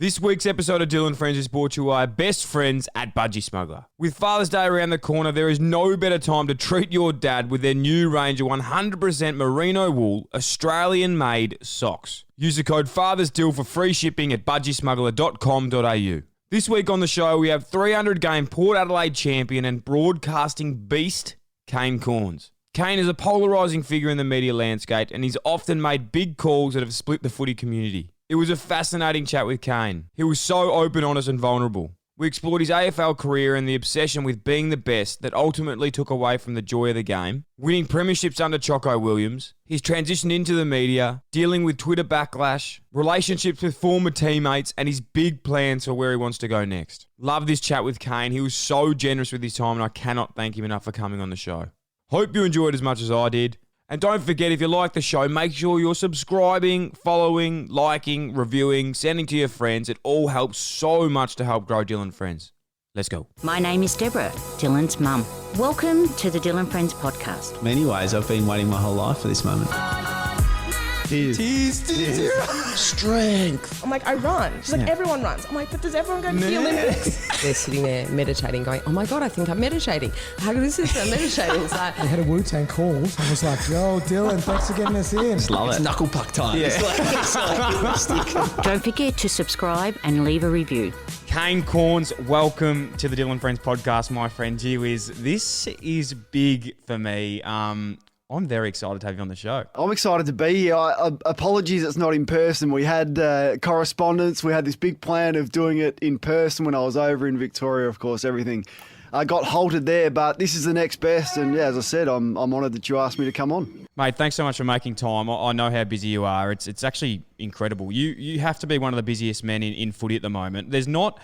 This week's episode of Dylan Friends is brought to you by our best friends at Budgie Smuggler. With Father's Day around the corner, there is no better time to treat your dad with their new range of 100% merino wool, Australian-made socks. Use the code FATHERSDIL for free shipping at budgiesmuggler.com.au. This week on the show, we have 300-game Port Adelaide champion and broadcasting beast, Kane Cornes. Kane is a polarising figure in the media landscape, and he's often made big calls that have split the footy community. It was a fascinating chat with Kane. He was so open, honest and vulnerable. We explored his AFL career and the obsession with being the best that ultimately took away from the joy of the game, winning premierships under Choco Williams, his transition into the media, dealing with Twitter backlash, relationships with former teammates, and his big plans for where he wants to go next. Love this chat with Kane. He was so generous with his time, and I cannot thank him enough for coming on the show. Hope you enjoyed as much as I did. And don't forget, if you like the show, make sure you're subscribing, following, liking, reviewing, sending to your friends. It all helps so much to help grow Dylan Friends. Let's go. My name is Deborah, Dylan's mum. Welcome to the Dylan Friends podcast. In many ways, I've been waiting my whole life for this moment. Tease. Strength. I'm like, I run. She's like, everyone runs. I'm like, but does everyone go to the Olympics? They're sitting there meditating, going, oh my God, I think I'm meditating. How good is this? I'm meditating. It's like, We had a Wu-Tang call and was like, yo, Dylan, thanks for getting us in. Just love it. It's knuckle puck time. Yeah. Don't forget to subscribe and leave a review. Kane Cornes, welcome to the Dylan Friends podcast, my friend. This is big for me. I'm very excited to have you on the show. I'm excited to be here. Apologies it's not in person. We had correspondence. We had this big plan of doing it in person when I was over in Victoria. Of course, everything got halted there, but this is the next best. And yeah, as I said, I'm honoured that you asked me to come on. Mate, thanks so much for making time. I know how busy you are. It's actually incredible. You have to be one of the busiest men in footy at the moment. There's not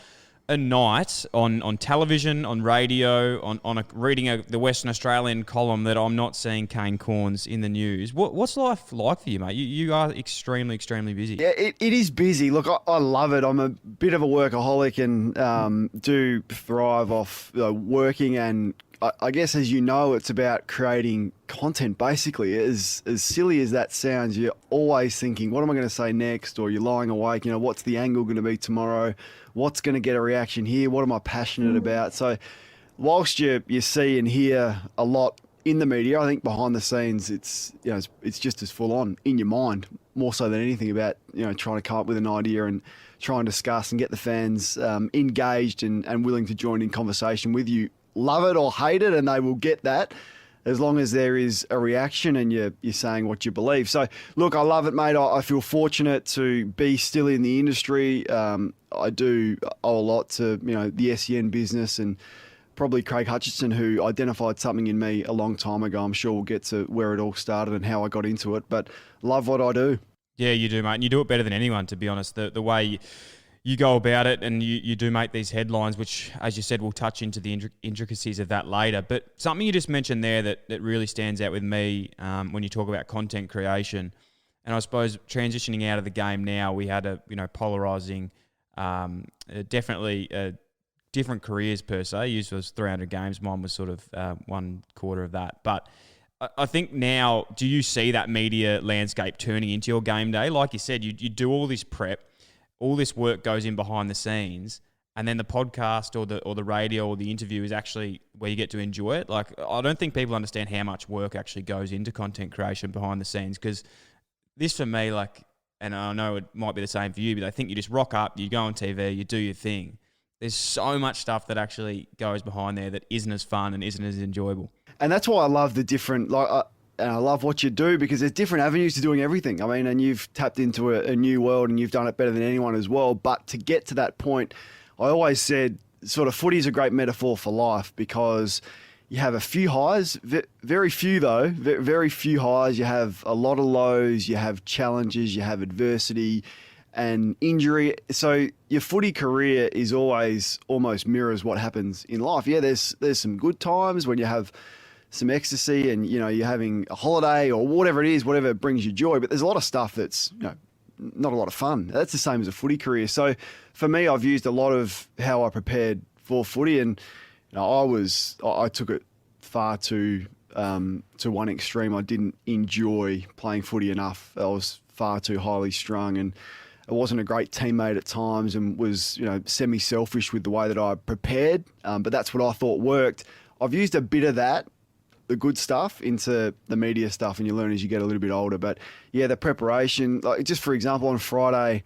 a night on television, on radio, reading the Western Australian column that I'm not seeing Kane Cornes in the news. What's life like for you, mate? You are extremely, extremely busy. Yeah, it is busy. Look, I love it. I'm a bit of a workaholic and do thrive off working, and I guess, as you know, it's about creating content, basically. As silly as that sounds, you're always thinking, what am I going to say next? Or you're lying awake, what's the angle going to be tomorrow? What's going to get a reaction here? What am I passionate about? So whilst you see and hear a lot in the media, I think behind the scenes, it's just as full on in your mind, more so than anything, about trying to come up with an idea and try and discuss and get the fans engaged and willing to join in conversation with you. Love it or hate it, and they will get that as long as there is a reaction and you're saying what you believe. So, look, I love it, mate. I feel fortunate to be still in the industry. I do owe a lot to the SEN business and probably Craig Hutchinson, who identified something in me a long time ago. I'm sure we'll get to where it all started and how I got into it, but love what I do. Yeah, you do, mate. And you do it better than anyone, to be honest. The way you go about it, and you do make these headlines, which, as you said, we'll touch into the intricacies of that later. But something you just mentioned there that really stands out with me when you talk about content creation, and I suppose transitioning out of the game now, we had a polarising, definitely different careers per se. Yours was 300 games, mine was sort of 1 quarter of that. But I think now, do you see that media landscape turning into your game day? Like you said, you do all this prep. All this work goes in behind the scenes, and then the podcast or the radio or the interview is actually where you get to enjoy it. Like, I don't think people understand how much work actually goes into content creation behind the scenes, because this, for me, and I know it might be the same for you, but I think you just rock up, you go on TV, you do your thing. There's so much stuff that actually goes behind there that isn't as fun and isn't as enjoyable. And that's why I love the different, and I love what you do, because there's different avenues to doing everything. I mean, and you've tapped into a new world and you've done it better than anyone as well. But to get to that point, I always said sort of footy is a great metaphor for life, because you have a few highs, very few though, very few highs. You have a lot of lows, you have challenges, you have adversity and injury. So your footy career is always almost mirrors what happens in life. Yeah, there's some good times when you have some ecstasy and you're having a holiday or whatever it is, whatever brings you joy, but there's a lot of stuff that's not a lot of fun. That's the same as a footy career. So for me, I've used a lot of how I prepared for footy, and I took it far to one extreme. I didn't enjoy playing footy enough. I was far too highly strung, and I wasn't a great teammate at times and was, semi-selfish with the way that I prepared. But that's what I thought worked. I've used a bit of that, the good stuff, into the media stuff, and you learn as you get a little bit older. But yeah, the preparation, like just for example, on Friday,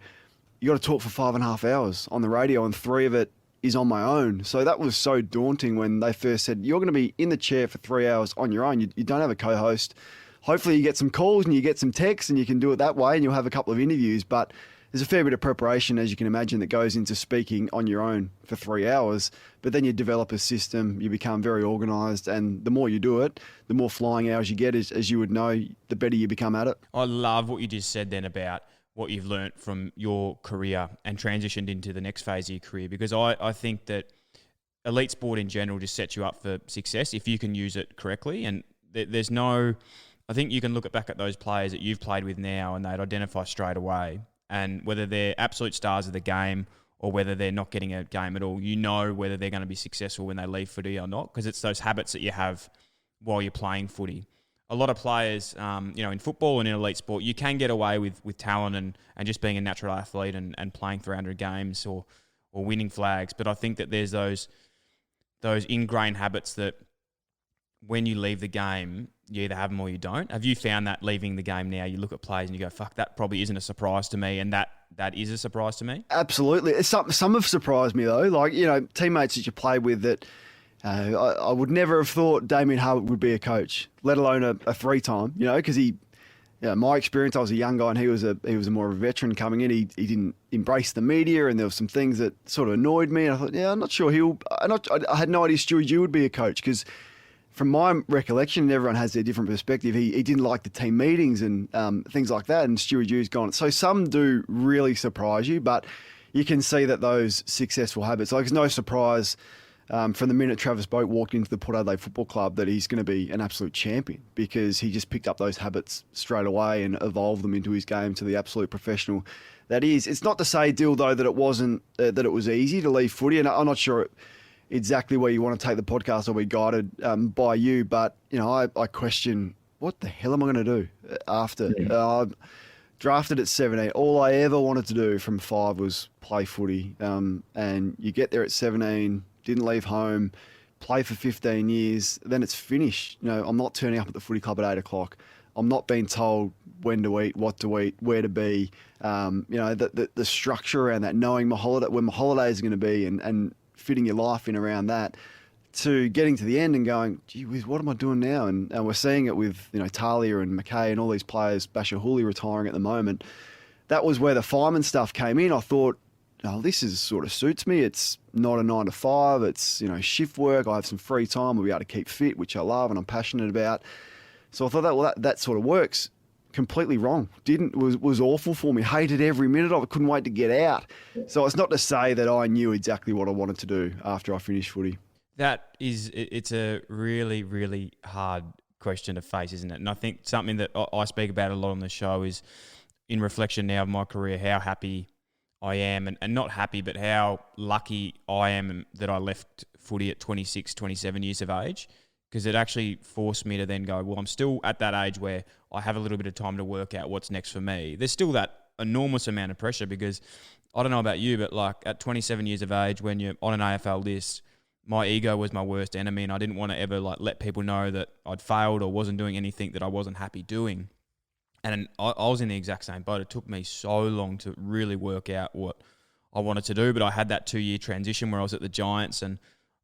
you got to talk for 5.5 hours on the radio, and 3 of it is on my own. So that was so daunting when they first said, you're going to be in the chair for 3 hours on your own. You don't have a co-host. Hopefully you get some calls and you get some texts and you can do it that way, and you'll have a couple of interviews. But there's a fair bit of preparation, as you can imagine, that goes into speaking on your own for 3 hours. But then you develop a system, you become very organised, and the more you do it, the more flying hours you get, as you would know, the better you become at it. I love what you just said then about what you've learnt from your career and transitioned into the next phase of your career, because I think that elite sport in general just sets you up for success if you can use it correctly. And there's no, I think you can look back at those players that you've played with now and they'd identify straight away, and whether they're absolute stars of the game or whether they're not getting a game at all, you know whether they're going to be successful when they leave footy or not, because it's those habits that you have while you're playing footy. A lot of players, in football and in elite sport, you can get away with talent and just being a natural athlete and playing 300 games or winning flags. But I think that there's those ingrained habits that when you leave the game, you either have them or you don't. Have you found that leaving the game now, you look at players and you go, fuck, that probably isn't a surprise to me, and that is a surprise to me? Absolutely. Some have surprised me, though. Like, teammates that you play with that, I would never have thought Damien Howard would be a coach, let alone a 3-time, because my experience, I was a young guy and he was a more of a veteran coming in. He didn't embrace the media, and there were some things that sort of annoyed me. And I thought, I'm not sure I had no idea Stewie Dew would be a coach, because from my recollection, and everyone has their different perspective, he didn't like the team meetings and things like that, and Stewie Dew's gone. So some do really surprise you, but you can see that those successful habits, like it's no surprise from the minute Travis Boak walked into the Port Adelaide Football Club that he's going to be an absolute champion, because he just picked up those habits straight away and evolved them into his game to the absolute professional that is. It's not to say, Dill, though, that it wasn't that it was easy to leave footy, and I'm not sure exactly where you want to take the podcast or be guided by you, but I question, what the hell am I going to do after? Drafted at 17. All I ever wanted to do from 5 was play footy, and you get there at 17, didn't leave home, play for 15 years, then it's finished. I'm not turning up at the footy club at 8 o'clock. I'm not being told when to eat, what to eat, where to be. The structure around that, knowing when my holidays are going to be, and fitting your life in around that, to getting to the end and going, gee whiz, what am I doing now? And we're seeing it with Talia and McKay and all these players, Basher Hooley retiring at the moment. That was where the fireman stuff came in. I thought, this is sort of suits me. It's not a 9 to 5. It's shift work. I have some free time. I'll be able to keep fit, which I love and I'm passionate about. So I thought that sort of works. Completely wrong. Was awful for me. Hated every minute of it. Couldn't wait to get out. So it's not to say that I knew exactly what I wanted to do after I finished footy. It's a really, really hard question to face, isn't it? And I think something that I speak about a lot on the show is, in reflection now of my career, how happy I am, and not happy, but how lucky I am that I left footy at 26, 27 years of age, because it actually forced me to then go, well, I'm still at that age where I have a little bit of time to work out what's next for me. There's still that enormous amount of pressure, because I don't know about you, but like at 27 years of age, when you're on an AFL list, my ego was my worst enemy, and I didn't want to ever let people know that I'd failed or wasn't doing anything that I wasn't happy doing. And I was in the exact same boat. It took me so long to really work out what I wanted to do, but I had that 2-year transition where I was at the Giants, and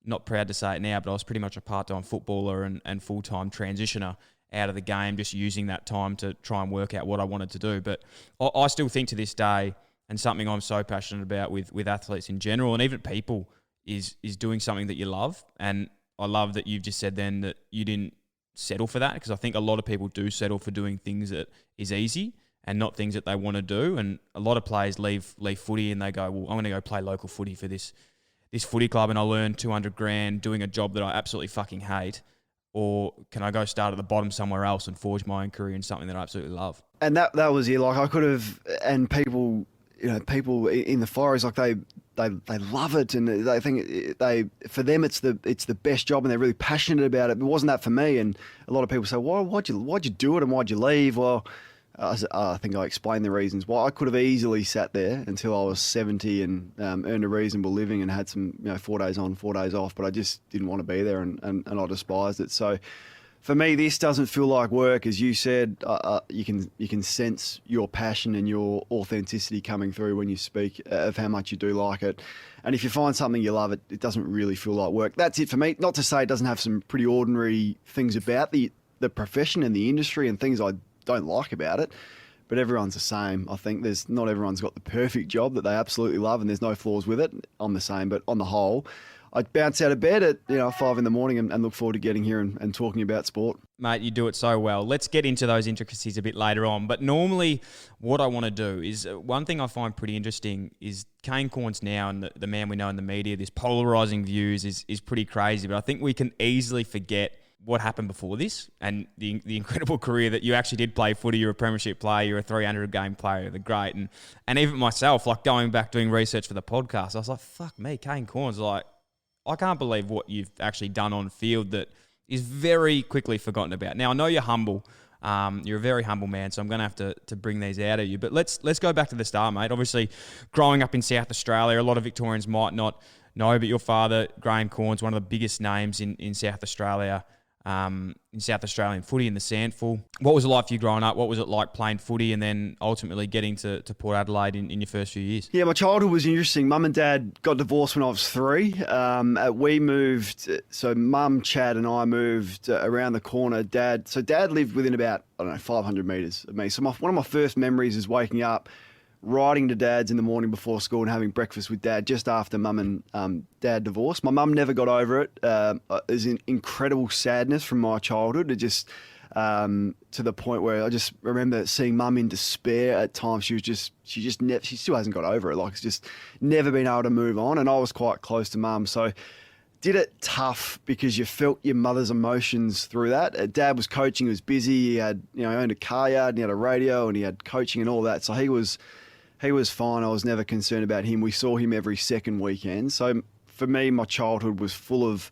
not proud to say it now, but I was pretty much a part-time footballer and full-time transitioner out of the game, just using that time to try and work out what I wanted to do. But I still think to this day, and something I'm so passionate about with athletes in general, and even people, is doing something that you love. And I love that you've just said then that you didn't settle for that, because I think a lot of people do settle for doing things that is easy and not things that they want to do. And a lot of players leave footy and they go, well, I'm going to go play local footy for this footy club, and I'll earn $200,000 doing a job that I absolutely fucking hate. Or can I go start at the bottom somewhere else and forge my own career in something that I absolutely love? And that was it. Like I could have, and people in the forest, like they love it, and they think for them it's the best job, and they're really passionate about it. But it wasn't that for me. And a lot of people say, why'd you do it, and why'd you leave? Well, I think I explained the reasons why. I could have easily sat there until I was 70 and earned a reasonable living and had some 4 days on, 4 days off, but I just didn't want to be there and I despised it. So for me, this doesn't feel like work. As you said, you can sense your passion and your authenticity coming through when you speak of how much you do like it. And if you find something you love, it doesn't really feel like work. That's it for me. Not to say it doesn't have some pretty ordinary things about the profession and the industry and things I don't like about it, but everyone's the same. I think not everyone's got the perfect job that they absolutely love, and there's no flaws with it. I'm the same, but on the whole, I bounce out of bed at 5 in the morning and look forward to getting here and talking about sport. Mate, you do it so well. Let's get into those intricacies a bit later on. But normally what I want to do is, one thing I find pretty interesting is Kane Cornes now, and the man we know in the media, this polarising views is pretty crazy. But I think we can easily forget what happened before this and the incredible career that you actually did play footy. You're a premiership player, you're a 300-game player, the great. And even myself, like going back doing research for the podcast, I was like, fuck me, Kane Cornes, like, I can't believe what you've actually done on field that is very quickly forgotten about. Now, I know you're humble. You're a very humble man, so I'm going to have to bring these out of you. But let's go back to the start, mate. Obviously, growing up in South Australia, a lot of Victorians might not know, but your father, Graham Cornes, one of the biggest names in South Australia, in South Australian footy in the Sandful. What was it like for you growing up? What was it like playing footy and then ultimately getting to Port Adelaide in your first few years? Yeah, my childhood was interesting. Mum and Dad got divorced when I was 3. We moved, so Mum, Chad and I moved around the corner. Dad lived within about, 500 metres of me. So one of my first memories is waking up, riding to Dad's in the morning before school and having breakfast with Dad just after Mum and Dad divorced. My mum never got over it. There's an incredible sadness from my childhood. It just to the point where I just remember seeing Mum in despair at times. She still hasn't got over it. Like, it's just never been able to move on. And I was quite close to Mum, so did it tough because you felt your mother's emotions through that. Dad was coaching, he was busy. He had owned a car yard and he had a radio and he had coaching and all that. So he was fine. I was never concerned about him. We saw him every second weekend. So for me, my childhood was full of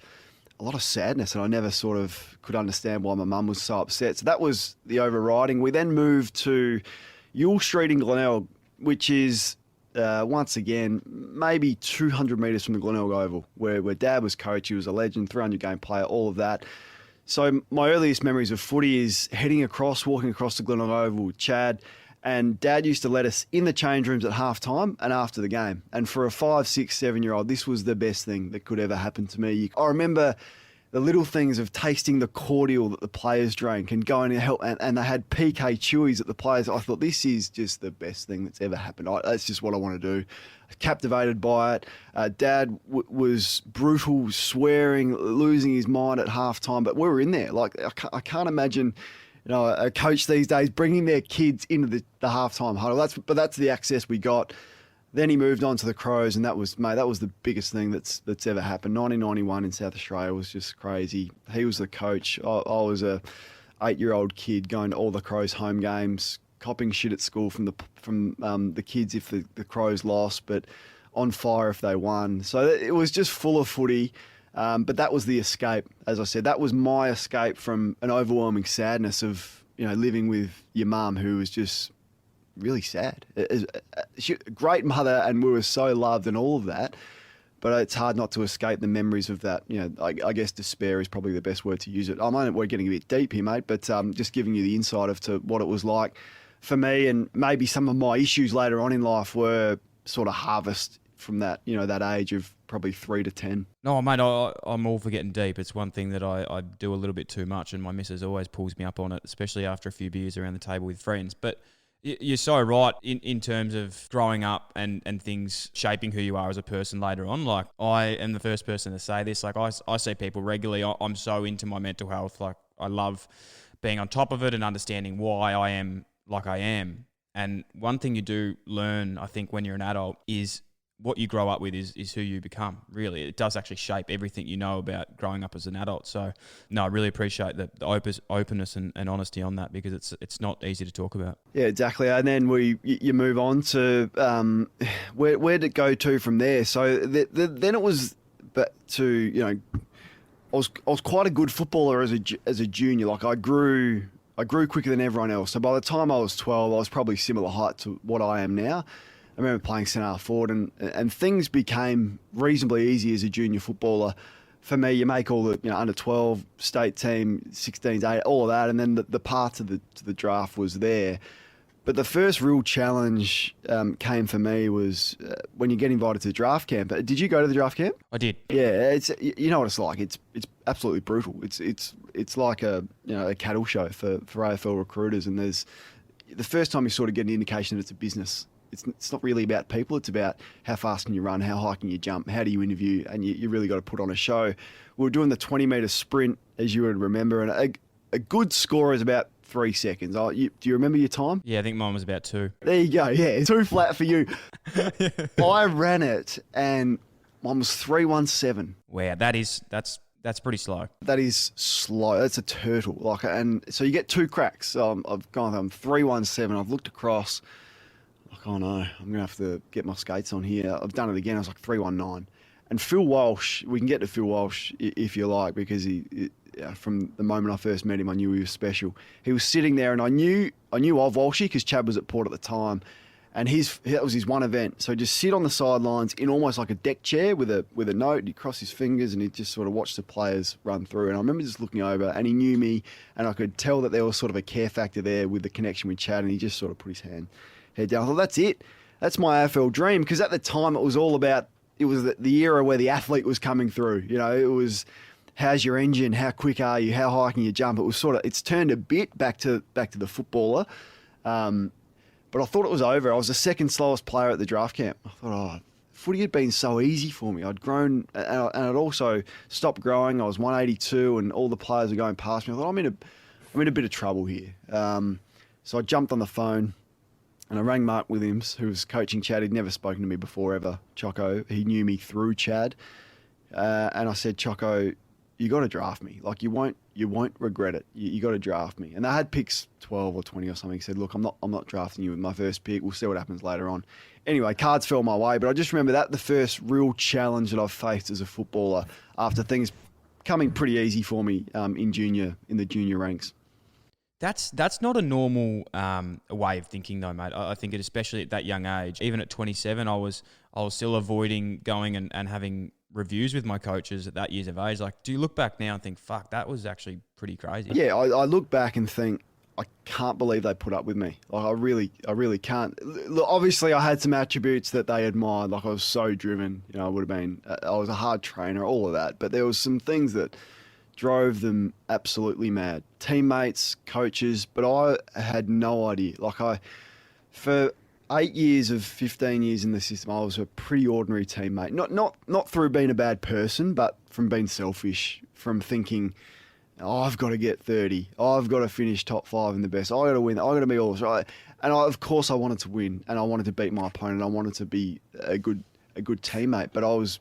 a lot of sadness, and I never sort of could understand why my mum was so upset. So that was the overriding. We then moved to Yule Street in Glenelg, which is, once again, maybe 200 metres from the Glenelg Oval, where Dad was coach. He was a legend, 300-game player, all of that. So my earliest memories of footy is walking across the Glenelg Oval with Chad. And Dad used to let us in the change rooms at halftime and after the game. And for a 5, 6, 7-year-old, this was the best thing that could ever happen to me. I remember the little things of tasting the cordial that the players drank and going to help. And they had PK Chewies at the players. I thought, this is just the best thing that's ever happened. That's just what I want to do. Captivated by it. Dad was brutal, swearing, losing his mind at halftime. But we were in there. Like, I can't imagine a coach these days bringing their kids into the halftime huddle. That's the access we got. Then he moved on to the Crows, and that was the biggest thing that's ever happened. 1991 in South Australia was just crazy. He was the coach. I was a 8-year-old kid going to all the Crows home games, copping shit at school from the kids if the Crows lost, but on fire if they won. So it was just full of footy. But that was the escape. As I said, that was my escape from an overwhelming sadness of living with your mum, who was just really sad. She, a great mother, and we were so loved and all of that. But it's hard not to escape the memories of that. I guess despair is probably the best word to use it. I know we're getting a bit deep here, mate, but just giving you the insight of to what it was like for me, and maybe some of my issues later on in life were sort of harvest from that, that age of probably 3 to 10. No, mate, I'm all for getting deep. It's one thing that I do a little bit too much, and my missus always pulls me up on it, especially after a few beers around the table with friends. But you're so right in terms of growing up and things shaping who you are as a person later on. Like, I am the first person to say this. Like, I see people regularly. I'm so into my mental health. Like, I love being on top of it and understanding why I am like I am. And one thing you do learn, I think, when you're an adult is what you grow up with is who you become, really. It does actually shape everything you know about growing up as an adult. So, no, I really appreciate the openness and honesty on that, because it's not easy to talk about. Yeah, exactly. And then you move on to where did it go to from there? So then it was to, I was quite a good footballer as a junior. Like, I grew I grew quicker than everyone else. So by the time I was 12, I was probably similar height to what I am now. I remember playing centre forward, and things became reasonably easy as a junior footballer. For me, you make all the under 12 state team, 16s, 8, all of that, and then the path to the draft was there. But the first real challenge came for me was when you get invited to the draft camp. Did you go to the draft camp? I did. Yeah, it's you know what it's like. It's absolutely brutal. It's like a cattle show for AFL recruiters, and there's the first time you sort of get an indication that it's a business. It's not really about people. It's about how fast can you run, how high can you jump, how do you interview, and you really got to put on a show. We were doing the 20-metre sprint, as you would remember, and a good score is about 3 seconds. Do you remember your time? Yeah, I think mine was about 2. There you go. Yeah, it's too flat for you. I ran it, and mine was 3:17. Wow, that's pretty slow. That is slow. That's a turtle. And so you get 2 cracks. So I've gone from 3:17. I've looked across. Oh no, I'm going to have to get my skates on here. I've done it again. I was like 3:19. And Phil Walsh, we can get to Phil Walsh if you like, because from the moment I first met him, I knew he was special. He was sitting there, and I knew of Walshy because Chad was at Port at the time, and that was his one event. So he'd just sit on the sidelines in almost like a deck chair with a note. He'd cross his fingers and he'd just sort of watch the players run through. And I remember just looking over, and he knew me, and I could tell that there was sort of a care factor there with the connection with Chad, and he just sort of put his head down. I thought, that's it. That's my AFL dream, because at the time it was all about, it was the era where the athlete was coming through. It was, how's your engine? How quick are you? How high can you jump? It was it's turned a bit back to the footballer. But I thought it was over. I was the second slowest player at the draft camp. I thought, footy had been so easy for me. I'd grown, and I'd also stopped growing. I was 182, and all the players were going past me. I thought, I'm in a bit of trouble here. So I jumped on the phone, and I rang Mark Williams, who was coaching Chad. He'd never spoken to me before ever, Choco. He knew me through Chad. And I said, Choco, you got to draft me. Like, you won't regret it. You got to draft me. And they had picks 12 or 20 or something. He said, look, I'm not drafting you with my first pick. We'll see what happens later on. Anyway, cards fell my way. But I just remember that the first real challenge that I've faced as a footballer after things coming pretty easy for me in the junior ranks. That's not a normal way of thinking, though, mate. I think especially at that young age, even at 27, I was still avoiding going and having reviews with my coaches at that years of age. Like, do you look back now and think, fuck, that was actually pretty crazy? Yeah, I look back and think, I can't believe they put up with me. Like, I really can't. Look, obviously, I had some attributes that they admired. Like, I was so driven. I would have been. I was a hard trainer, all of that. But there was some things that drove them absolutely mad. Teammates, coaches, but I had no idea. For 8 years of 15 years in the system, I was a pretty ordinary teammate. Not through being a bad person, but from being selfish, from thinking, I've got to get 30. I've got to finish top 5 in the best. I've got to win. I've got to be all this, right? And of course I wanted to win, and I wanted to beat my opponent. I wanted to be a good teammate, but I was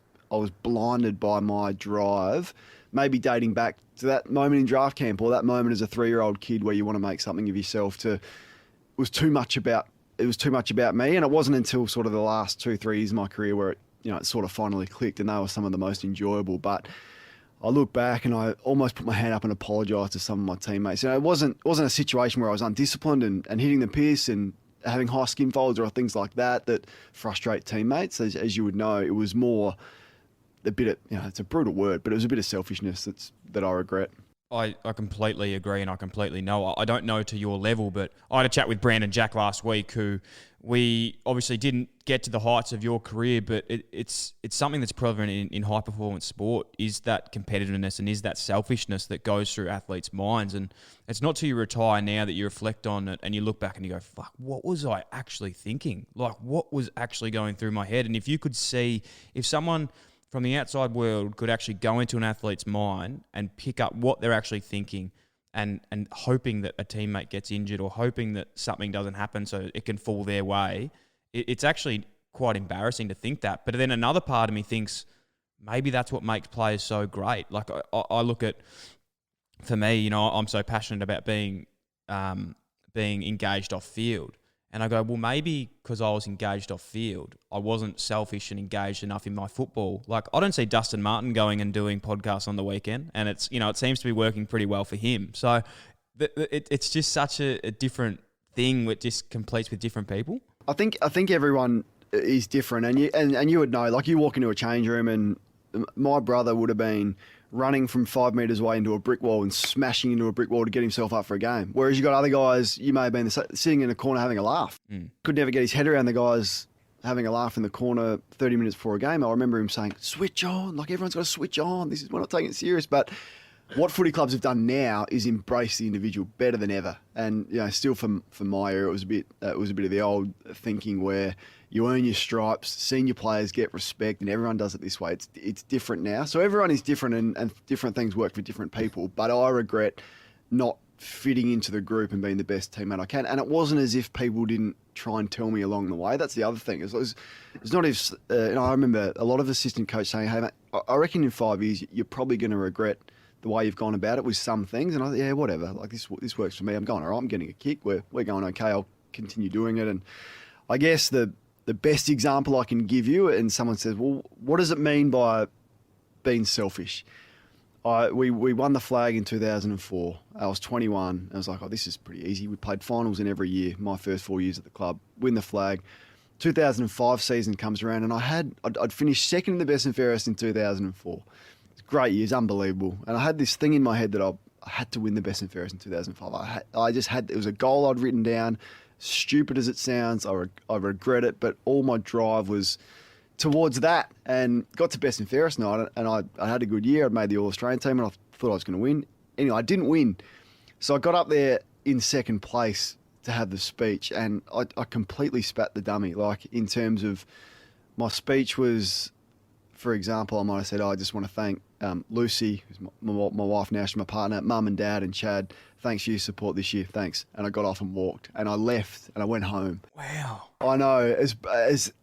blinded by my drive, maybe dating back to that moment in draft camp or that moment as a 3-year-old kid where you want to make something of yourself. It was too much about me, and it wasn't until sort of the last 2-3 years of my career where it sort of finally clicked, and they were some of the most enjoyable. But I look back and I almost put my hand up and apologised to some of my teammates. It wasn't a situation where I was undisciplined and hitting the piss and having high skin folds or things like that frustrate teammates. As you would know, it was more a bit of, it's a brutal word, but it was a bit of selfishness that I regret. I completely agree, and I completely know. I don't know to your level, but I had a chat with Brandon Jack last week, who we obviously didn't get to the heights of your career, but it's something that's prevalent in high-performance sport, is that competitiveness and is that selfishness that goes through athletes' minds. And it's not till you retire now that you reflect on it and you look back and you go, fuck, what was I actually thinking? Like, what was actually going through my head? And if you could see, if someone from the outside world could actually go into an athlete's mind and pick up what they're actually thinking and hoping that a teammate gets injured or hoping that something doesn't happen so it can fall their way, it's actually quite embarrassing to think that. But then another part of me thinks maybe that's what makes players so great. Like, I look at, for me, I'm so passionate about being engaged off field. And I go, well, maybe because I was engaged off field, I wasn't selfish and engaged enough in my football. Like, I don't see Dustin Martin going and doing podcasts on the weekend, and it's, it seems to be working pretty well for him. So It's just such a different thing which just completes with different people. I think everyone is different, and you would know. Like, you walk into a change room, and my brother would have been running from 5 metres away into a brick wall and smashing into a brick wall to get himself up for a game. Whereas you got other guys, you may have been sitting in a corner having a laugh. Could never get his head around the guys having a laugh in the corner 30 minutes before a game. I remember him saying, switch on, like everyone's got to switch on. We're not taking it serious. But what footy clubs have done now is embrace the individual better than ever. And, still from my era, it was a bit of the old thinking where you earn your stripes, senior players get respect, and everyone does it this way. It's different now. So everyone is different, and different things work for different people. But I regret not fitting into the group and being the best teammate I can. And it wasn't as if people didn't try and tell me along the way. That's the other thing. It's not as I remember a lot of assistant coaches saying, hey, mate, I reckon in 5 years you're probably going to regret the way you've gone about it with some things. And I thought, yeah, whatever. Like, this works for me. I'm going all right. I'm getting a kick. We're going okay. I'll continue doing it. And I guess the best example I can give you, and someone says, well, what does it mean by being selfish? We won the flag in 2004. I was 21. I was like, this is pretty easy. We played finals in every year, my first 4 years at the club, win the flag. 2005 season comes around, and I'd finished second in the best and fairest in 2004. It's great years, unbelievable. And I had this thing in my head that I had to win the best and fairest in 2005. It was a goal I'd written down. Stupid as it sounds, I regret it, but all my drive was towards that, and got to best and fairest night, and I had a good year. I'd made the All-Australian team, and I thought I was going to win. Anyway, I didn't win. So I got up there in second place to have the speech, and I completely spat the dummy. Like, in terms of my speech was, for example, I might have said, I just want to thank Lucy, who's my wife now, she's my partner, Mum and Dad and Chad. Thanks for your support this year. Thanks. And I got off and walked, and I left and I went home. Wow. I know.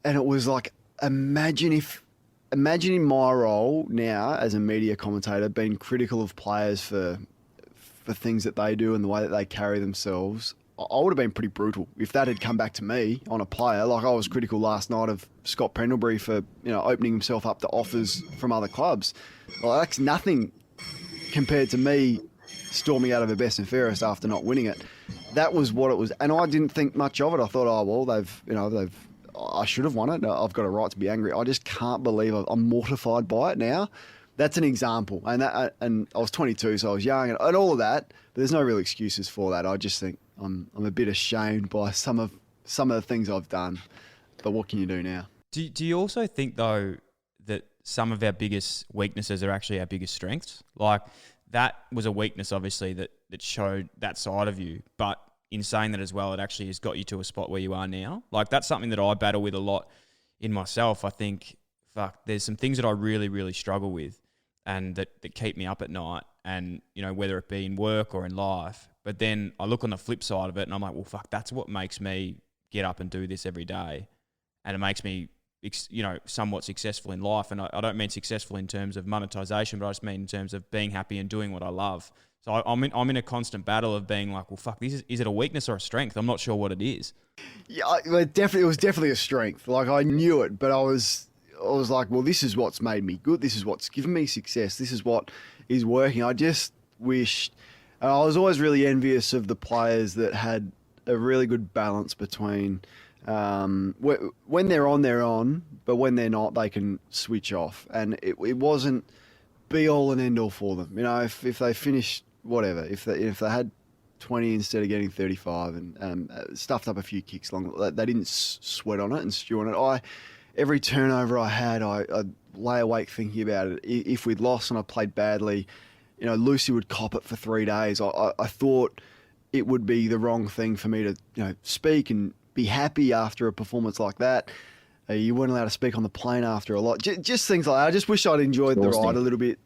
And it was like, imagine in my role now as a media commentator being critical of players for things that they do and the way that they carry themselves. I would have been pretty brutal if that had come back to me on a player. Like, I was critical last night of Scott Pendlebury for opening himself up to offers from other clubs. Well, that's nothing compared to me storming out of a best and fairest after not winning it. That was what it was, and I didn't think much of it. I thought, I should have won it. I've got a right to be angry. I just can't believe I'm mortified by it now. That's an example, and I was 22, so I was young, and all of that. But there's no real excuses for that. I just think I'm a bit ashamed by some of the things I've done. But what can you do now? Do you also think, though, that some of our biggest weaknesses are actually our biggest strengths? Like, that was a weakness, obviously, that showed that side of you. But in saying that as well, it actually has got you to a spot where you are now. Like, that's something that I battle with a lot in myself. I think, there's some things that I really, really struggle with and that keep me up at night, and, whether it be in work or in life. But then I look on the flip side of it and I'm like, well, that's what makes me get up and do this every day. And it makes me, somewhat successful in life. And I don't mean successful in terms of monetization, but I just mean in terms of being happy and doing what I love. So I'm in a constant battle of being like, well, is it a weakness or a strength? I'm not sure what it is. Yeah, it was definitely a strength. Like, I knew it, but I was like, well, this is what's made me good. This is what's given me success. This is what is working. I just wished, and I was always really envious of the players that had a really good balance between when they're on, but when they're not, they can switch off. And it wasn't be all and end all for them. If they finished whatever, if they had 20 instead of getting 35 and stuffed up a few kicks along, they didn't sweat on it and stew on it. Every turnover I had, I'd lay awake thinking about it. If we'd lost and I played badly, Lucy would cop it for 3 days. I thought it would be the wrong thing for me to speak and be happy after a performance like that. You weren't allowed to speak on the plane after a lot. Just things like that. I just wish I'd enjoyed the ride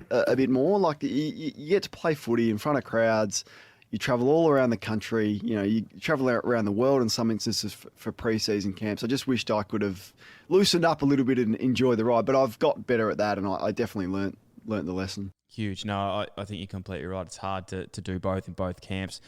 a bit more. Like, you get to play footy in front of crowds. You travel all around the country. You travel around the world in some instances for pre-season camps. I just wished I could have loosened up a little bit and enjoyed the ride. But I've got better at that, and I definitely learnt learnt the lesson. Huge. No, I think you're completely right. It's hard to do both in both camps.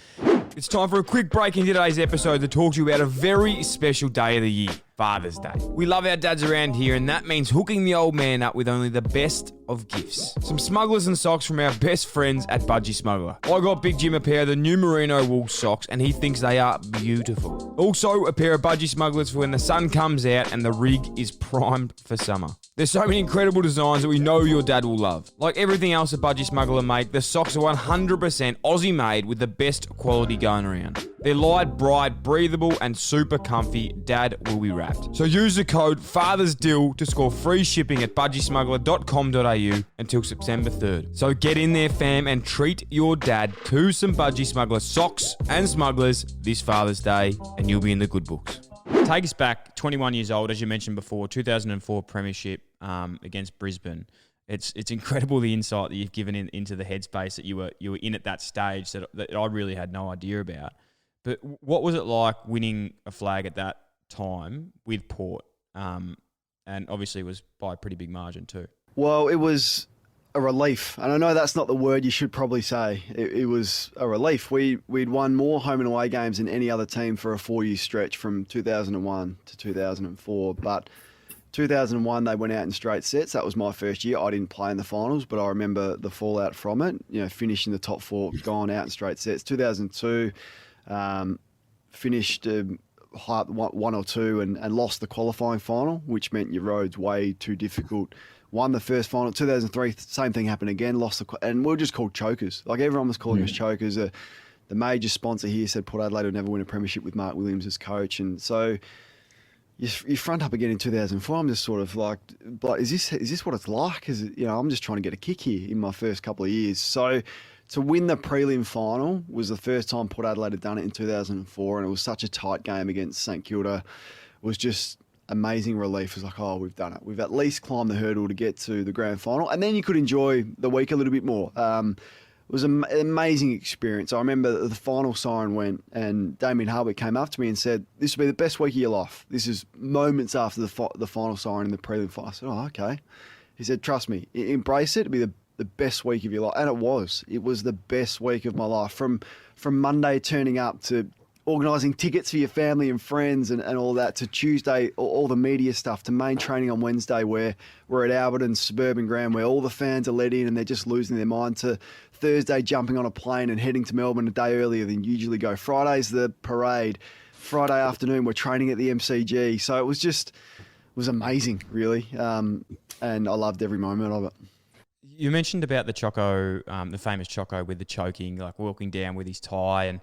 It's time for a quick break in today's episode to talk to you about a very special day of the year, Father's Day. We love our dads around here, and that means hooking the old man up with only the best of gifts. Some smugglers and socks from our best friends at Budgie Smuggler. I got Big Jim a pair of the new merino wool socks, and he thinks they are beautiful. Also, a pair of Budgie Smugglers for when the sun comes out and the rig is primed for summer. There's so many incredible designs that we know your dad will love. Like everything else that Budgie Smuggler make, the socks are 100% Aussie made with the best quality going around. They're light, bright, breathable, and super comfy. Dad will be wrapped. So use the code FATHERSDIL to score free shipping at budgiesmuggler.com.au until September 3rd. So get in there, fam, and treat your dad to some Budgie Smuggler socks and smugglers this Father's Day, and you'll be in the good books. Take us back, 21 years old, as you mentioned before, 2004 Premiership against Brisbane. It's incredible the insight that you've given into the headspace that you were in at that stage that I really had no idea about. But what was it like winning a flag at that time with Port? And obviously it was by a pretty big margin too. Well, it was a relief. And I know that's not the word you should probably say. It was a relief. We'd won more home and away games than any other team for a 4-year stretch from 2001 to 2004. But 2001, they went out in straight sets. That was my first year. I didn't play in the finals, but I remember the fallout from it. You know, finishing the top 4, going out in straight sets. 2002, finished high up 1 or 2 and lost the qualifying final, which meant your road's way too difficult. Won the first final. 2003, same thing happened again. Lost and we were just called chokers. Like everyone was calling us chokers. The major sponsor here said Port Adelaide would never win a premiership with Mark Williams as coach, and so you front up again in 2004. I'm just sort of like is this what it's like? I'm just trying to get a kick here in my first couple of years. So to win the prelim final was the first time Port Adelaide had done it in 2004, and it was such a tight game against St Kilda. It was just amazing relief. It was like, oh, we've done it. We've at least climbed the hurdle to get to the grand final, and then you could enjoy the week a little bit more. It was an amazing experience. I remember the final siren went, and Damien Harwood came up to me and said, "This will be the best week of your life." This is moments after the final siren in the prelim final. I said, "Oh, okay." He said, "Trust me, embrace it. It'll be the best week of your life." And it was. It was the best week of my life. From Monday turning up to organising tickets for your family and friends and all that, to Tuesday, all the media stuff, to main training on Wednesday where we're at Alberton's Suburban Ground where all the fans are let in and they're just losing their mind, to Thursday jumping on a plane and heading to Melbourne a day earlier than you usually go. Friday's the parade. Friday afternoon we're training at the MCG. So it was amazing, really. And I loved every moment of it. You mentioned about the Choco, the famous Choco with the choking, like walking down with his tie,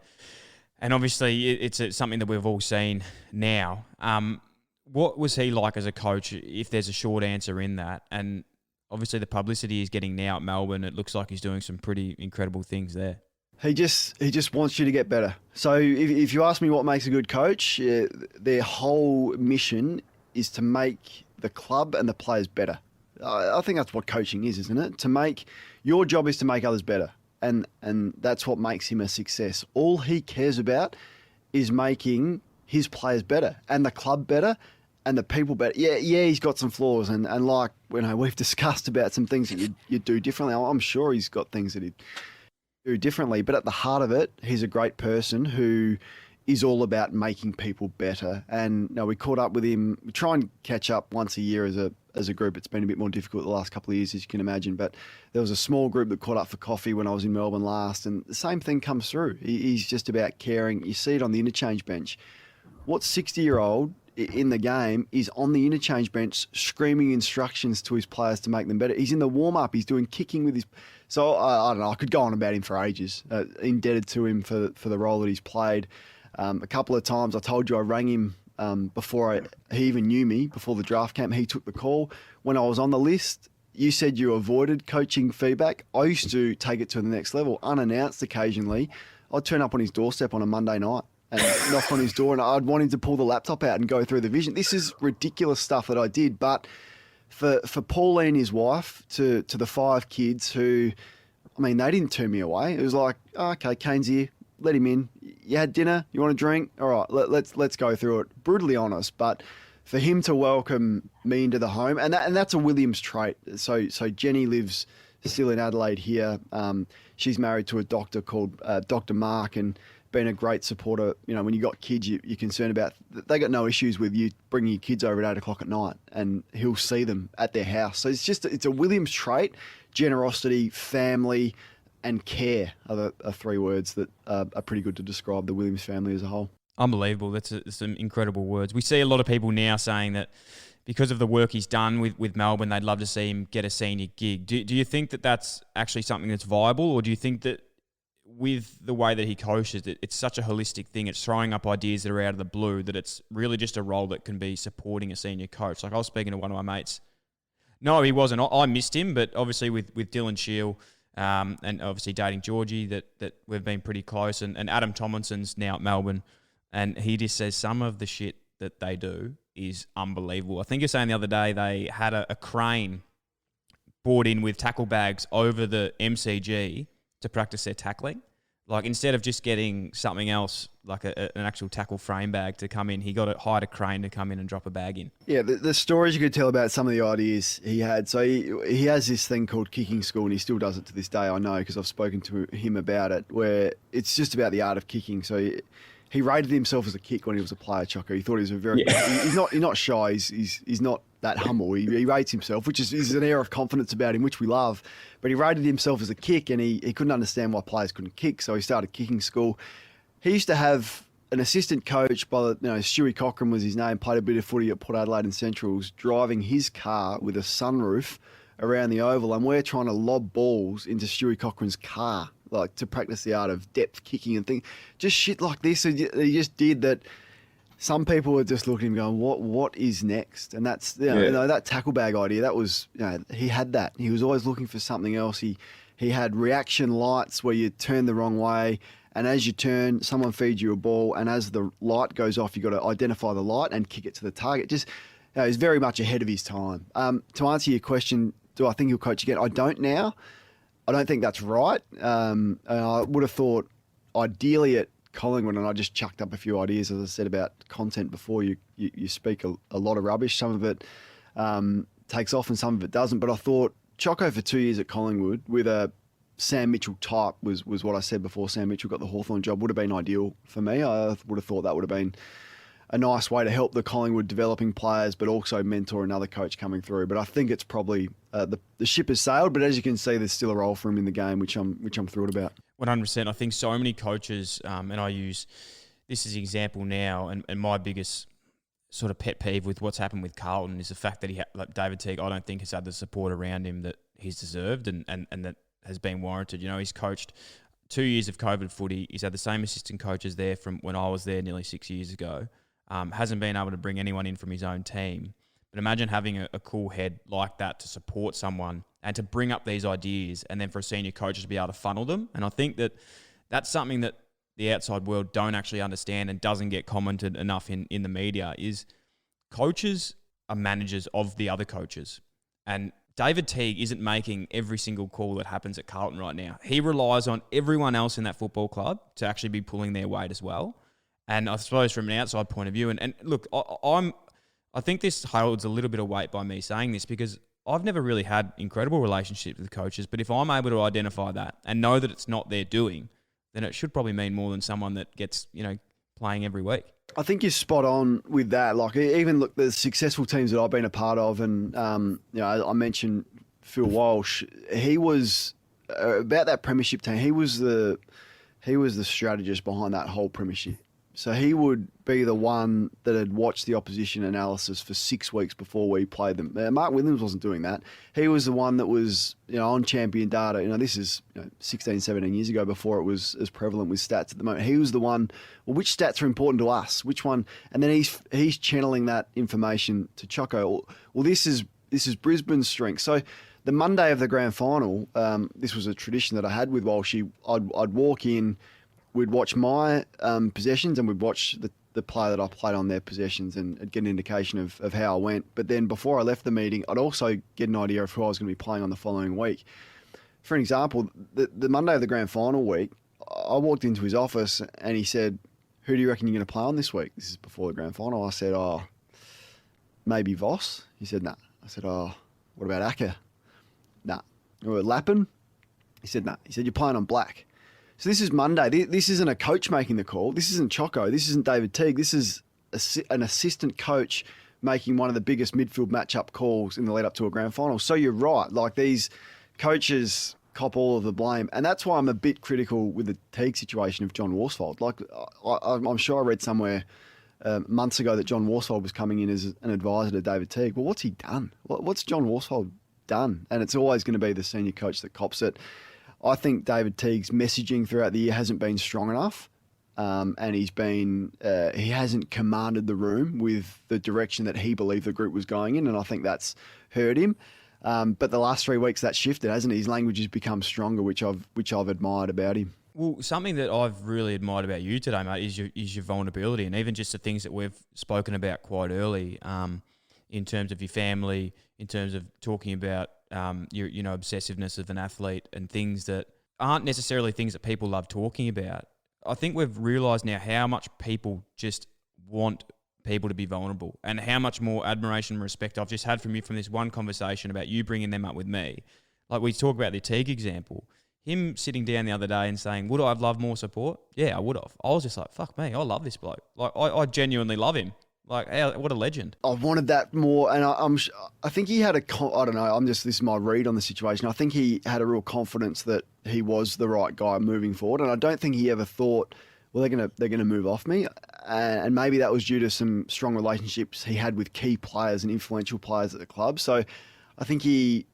and obviously it's something that we've all seen now. What was he like as a coach, if there's a short answer in that? And obviously the publicity he's getting now at Melbourne, it looks like he's doing some pretty incredible things there. He just wants you to get better. So if you ask me what makes a good coach, their whole mission is to make the club and the players better. I think that's what coaching is, isn't it? Your job is to make others better. And that's what makes him a success. All he cares about is making his players better and the club better and the people better. Yeah, he's got some flaws, and like we've discussed about some things that you'd do differently. I'm sure he's got things that he'd do differently, but at the heart of it, he's a great person who is all about making people better. And we caught up with him. We try and catch up once a year as a group. It's been a bit more difficult the last couple of years, as you can imagine, but there was a small group that caught up for coffee when I was in Melbourne last, and the same thing comes through. He's just about caring. You see it on the interchange bench. What 60-year-old in the game is on the interchange bench screaming instructions to his players to make them better? He's in the warm-up. He's doing kicking with his... So, I don't know, I could go on about him for ages, indebted to him for the role that he's played. A couple of times, I told you I rang him before he even knew me, before the draft camp. He took the call. When I was on the list, you said you avoided coaching feedback. I used to take it to the next level, unannounced occasionally. I'd turn up on his doorstep on a Monday night and knock on his door, and I'd want him to pull the laptop out and go through the vision. This is ridiculous stuff that I did, but for Pauline, his wife, to the 5 kids who, they didn't turn me away. It was like, oh, okay, Kane's here. Let him in. You had dinner? You want a drink? All right, let's go through it. Brutally honest, but for him to welcome me into the home, and that's a Williams trait. So Jenny lives still in Adelaide here. She's married to a doctor called Dr. Mark, and been a great supporter. You know, when you got kids, you're concerned about. They got no issues with you bringing your kids over at 8:00 at night, and he'll see them at their house. So it's a Williams trait: generosity, family, and care are three words that are pretty good to describe the Williams family as a whole. Unbelievable. That's some incredible words. We see a lot of people now saying that because of the work he's done with Melbourne, they'd love to see him get a senior gig. Do you think that that's actually something that's viable, or do you think that with the way that he coaches, it's such a holistic thing, it's throwing up ideas that are out of the blue, that it's really just a role that can be supporting a senior coach? Like I was speaking to one of my mates. No, he wasn't. I missed him, but obviously with Dylan Shield, and obviously dating Georgie, that we've been pretty close. And Adam Tomlinson's now at Melbourne, and he just says some of the shit that they do is unbelievable. I think you're saying the other day they had a crane brought in with tackle bags over the MCG to practice their tackling. Like instead of just getting something else, like an actual tackle frame bag to come in, he hired a crane to come in and drop a bag in. Yeah, the stories you could tell about some of the ideas he had. So he has this thing called kicking school, and he still does it to this day, I know, because I've spoken to him about it, where it's just about the art of kicking. So he rated himself as a kick when he was a player, Choco. He thought he was a very... Yeah. He's not shy. He's not that humble. He rates himself, which is an air of confidence about him, which we love. But he rated himself as a kick, and he couldn't understand why players couldn't kick, so he started kicking school. He used to have an assistant coach Stewie Cochran was his name, played a bit of footy at Port Adelaide and Centrals, driving his car with a sunroof around the oval, and we're trying to lob balls into Stewie Cochran's car, like to practice the art of depth kicking and things. Just shit like this he just did that. Some people were just looking at him going, what is next? And that's, that tackle bag idea, that was, he had that. He was always looking for something else. He had reaction lights where you turn the wrong way, and as you turn, someone feeds you a ball, and as the light goes off, you've got to identify the light and kick it to the target. Just, he's very much ahead of his time. To answer your question, do I think he'll coach again? I don't now. I don't think that's right. I would have thought ideally at Collingwood, and I just chucked up a few ideas, as I said, about content before. You speak a lot of rubbish. Some of it takes off and some of it doesn't. But I thought Choco for 2 years at Collingwood with a Sam Mitchell type was what I said before. Sam Mitchell got the Hawthorn job, would have been ideal for me. I would have thought that would have been a nice way to help the Collingwood developing players, but also mentor another coach coming through. But I think it's probably the ship has sailed. But as you can see, there's still a role for him in the game, which I'm thrilled about. 100%. I think so many coaches, and I use this as an example now, and my biggest sort of pet peeve with what's happened with Carlton is the fact that like David Teague, I don't think has had the support around him that he's deserved and that has been warranted. You know, he's coached 2 years of COVID footy. He's had the same assistant coaches there from when I was there nearly 6 years ago. Hasn't been able to bring anyone in from his own team. But imagine having a cool head like that to support someone and to bring up these ideas, and then for a senior coach to be able to funnel them. And I think that that's something that the outside world don't actually understand and doesn't get commented enough in the media is coaches are managers of the other coaches. And David Teague isn't making every single call that happens at Carlton right now. He relies on everyone else in that football club to actually be pulling their weight as well. And I suppose from an outside point of view, and look, I think this holds a little bit of weight by me saying this because I've never really had incredible relationships with coaches, but if I'm able to identify that and know that it's not their doing, then it should probably mean more than someone that gets, playing every week. I think you're spot on with that. Like even look, the successful teams that I've been a part of, and I mentioned Phil Walsh. He was about that premiership team. He was the strategist behind that whole premiership. So he would be the one that had watched the opposition analysis for 6 weeks before we played them. Mark Williams wasn't doing that. He was the one that was, on champion data. This is 16, 17 years ago before it was as prevalent with stats at the moment. He was the one, which stats are important to us? Which one? And then he's channeling that information to Choco. Well, this is Brisbane's strength. So the Monday of the grand final, this was a tradition that I had with Walshy. I'd walk in, we'd watch my possessions and we'd watch the player that I played on their possessions and get an indication of how I went. But then before I left the meeting, I'd also get an idea of who I was going to be playing on the following week. For an example, the Monday of the grand final week, I walked into his office and he said, "Who do you reckon you're going to play on this week?" This is before the grand final. I said, maybe Voss. He said, "Nah." I said, "What about Acker?" "Nah." Lappin? He said, no. He said, you're playing on black. So this is Monday. This isn't a coach making the call. This isn't Choco. This isn't David Teague. This is an assistant coach making one of the biggest midfield matchup calls in the lead up to a grand final. So you're right. Like, these coaches cop all of the blame. And that's why I'm a bit critical with the Teague situation of John Worsfold. Like, I'm sure I read somewhere months ago that John Worsfold was coming in as an advisor to David Teague. Well, what's he done? What's John Worsfold done? And it's always going to be the senior coach that cops it. I think David Teague's messaging throughout the year hasn't been strong enough. And he hasn't commanded the room with the direction that he believed the group was going in, and I think that's hurt him. But the last 3 weeks that's shifted, hasn't it? His language has become stronger, which I've admired about him. Well, something that I've really admired about you today, mate, is your vulnerability, and even just the things that we've spoken about quite early, in terms of your family, in terms of talking about your obsessiveness of an athlete, and things that aren't necessarily things that people love talking about. I think we've realised now how much people just want people to be vulnerable, and how much more admiration and respect I've just had from you from this one conversation about you bringing them up with me. Like, we talk about the Teague example. Him sitting down the other day and saying, would I have loved more support? Yeah, I would have. I was just like, fuck me, I love this bloke. Like, I genuinely love him. Like, what a legend. I wanted that more, and I think he had I don't know, this is my read on the situation. I think he had a real confidence that he was the right guy moving forward, and I don't think he ever thought, well, they're gonna move off me, and maybe that was due to some strong relationships he had with key players and influential players at the club. So I think he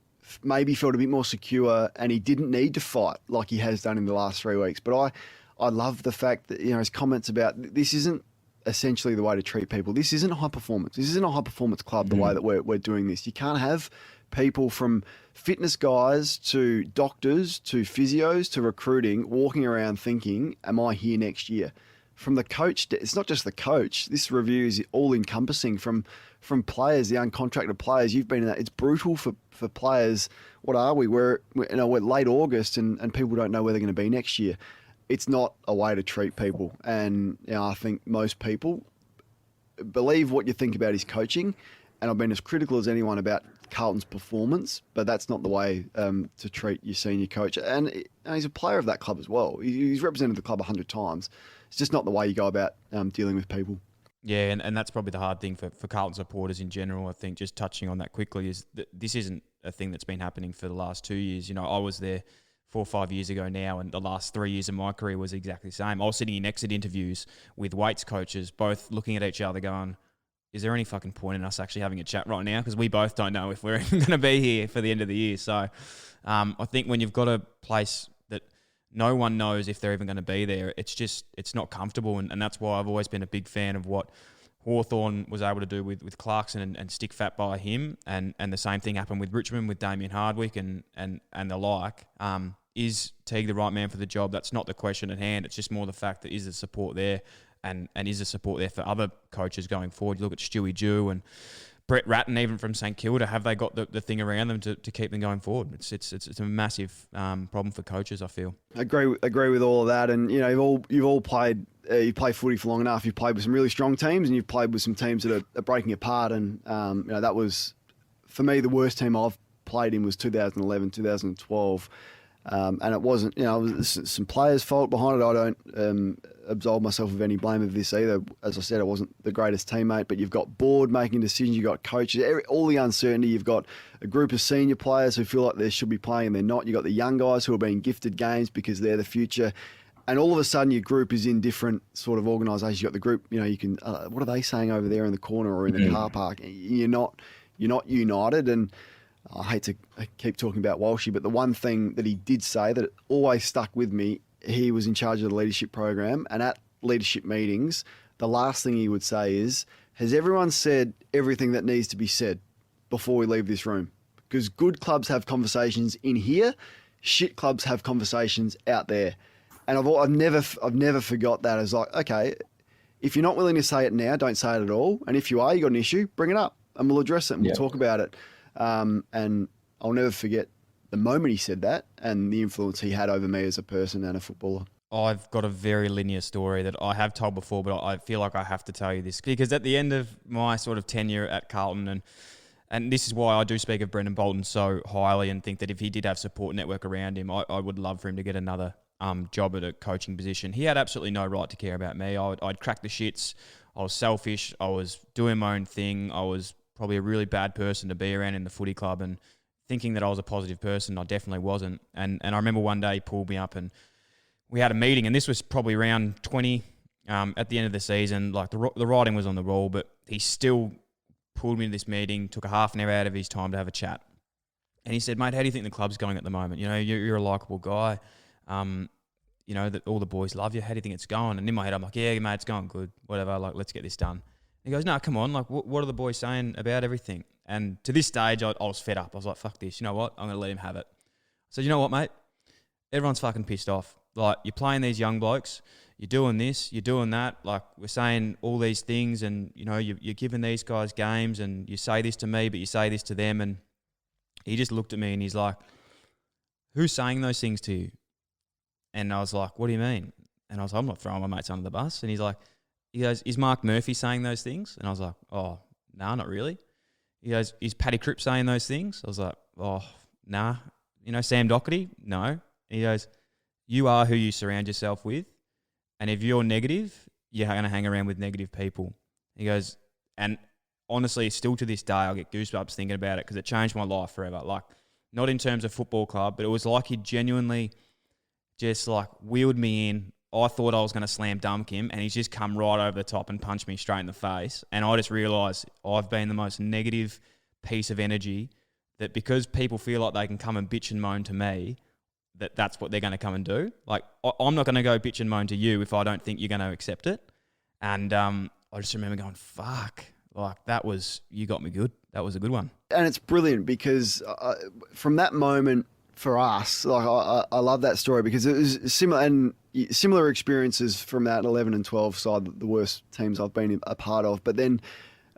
maybe felt a bit more secure, and he didn't need to fight like he has done in the last 3 weeks. But I love the fact that, his comments about this isn't essentially the way to treat people. This isn't high performance. This isn't a high performance club, the way that we're doing this. You can't have people from fitness guys to doctors to physios to recruiting walking around thinking, am I here next year? From the coach, it's not just the coach. This review is all encompassing from players, the uncontracted players. You've been in that. It's brutal for players. What are we? We're late August and people don't know where they're going to be next year. It's not a way to treat people. And I think most people believe what you think about his coaching. And I've been as critical as anyone about Carlton's performance, but that's not the way to treat your senior coach. And he's a player of that club as well. He's represented the club 100 times. It's just not the way you go about dealing with people. Yeah, and that's probably the hard thing for Carlton supporters in general. I think just touching on that quickly is that this isn't a thing that's been happening for the last 2 years. I was there 4 or 5 years ago now, and the last 3 years of my career was exactly the same. I was sitting in exit interviews with weights coaches, both looking at each other going, is there any fucking point in us actually having a chat right now? Because we both don't know if we're even going to be here for the end of the year. So I think when you've got a place that no one knows if they're even going to be there, it's not comfortable. And that's why I've always been a big fan of what Hawthorn was able to do with Clarkson and stick fat by him. And the same thing happened with Richmond with Damien Hardwick and the like. Is Teague the right man for the job? That's not the question at hand. It's just more the fact that is the support there? And is the support there for other coaches going forward? You look at Stewie Dew and Brett Ratton, even from St Kilda. Have they got the thing around them to keep them going forward? It's a massive problem for coaches, I feel. Agree with all of that. And you've all played. You play footy for long enough. You've played with some really strong teams, and you've played with some teams that are breaking apart. And that was, for me, the worst team I've played in was 2011, 2012. And it wasn't, it was some players' fault behind it. I don't absolve myself of any blame of this either. As I said, I wasn't the greatest teammate, but you've got board making decisions, you've got coaches, all the uncertainty. You've got a group of senior players who feel like they should be playing and they're not. You've got the young guys who are being gifted games because they're the future. And all of a sudden, your group is in different sort of organisations. You've got the group, you can, what are they saying over there in the corner or in the car park? You're not united. And I hate to keep talking about Walshy, but the one thing that he did say that always stuck with me, he was in charge of the leadership program, and at leadership meetings, the last thing he would say is, has everyone said everything that needs to be said before we leave this room? Because good clubs have conversations in here, shit clubs have conversations out there. And I've never forgot that as like, okay, if you're not willing to say it now, don't say it at all. And if you are, you got an issue, bring it up and we'll address it and we'll talk about it. And I'll never forget the moment he said that and the influence he had over me as a person and a footballer. I've got a very linear story that I have told before, but I feel like I have to tell you this because at the end of my sort of tenure at Carlton and this is why I do speak of Brendan Bolton so highly and think that if he did have support network around him, I would love for him to get another job at a coaching position. He had absolutely no right to care about me. I'd crack the shits. I was selfish. I was doing my own thing. I was probably a really bad person to be around in the footy club, and thinking that I was a positive person, I definitely wasn't. And I remember one day he pulled me up and we had a meeting, and this was probably round 20 at the end of the season. Like the writing was on the wall, but he still pulled me to this meeting, took a half an hour out of his time to have a chat. And he said, mate, how do you think the club's going at the moment? You know, you're a likeable guy. You know, that all the boys love you. How do you think it's going? And in my head, I'm like, yeah, mate, it's going good. Whatever, like, let's get this done. And he goes, no, come on. Like, what are the boys saying about everything? And to this stage, I was fed up. I was like, fuck this. You know what? I'm going to let him have it. I said, you know what, mate? Everyone's fucking pissed off. Like, you're playing these young blokes. You're doing this. You're doing that. Like, we're saying all these things, and, you know, you're giving these guys games, and you say this to me, but you say this to them. And he just looked at me and he's like, who's saying those things to you? And I was like, what do you mean? And I was like, I'm not throwing my mates under the bus. And he goes, is Mark Murphy saying those things? And I was like, oh, nah, not really. He goes, is Paddy Cripps saying those things? I was like, oh, nah. You know, Sam Doherty? No. And he goes, you are who you surround yourself with. And if you're negative, you're going to hang around with negative people. He goes, and honestly, still to this day, I'll get goosebumps thinking about it because it changed my life forever. Like, not in terms of football club, but it was like he genuinely just like wheeled me in. I thought I was going to slam dunk him, and he's just come right over the top and punched me straight in the face. And I just realised I've been the most negative piece of energy, that because people feel like they can come and bitch and moan to me, that's what they're going to come and do. Like, I'm not going to go bitch and moan to you if I don't think you're going to accept it. And I just remember going, fuck, like you got me good. That was a good one. And it's brilliant because from that moment for us, like I love that story because it was similar experiences from that 11 and 12 side, the worst teams I've been a part of. But then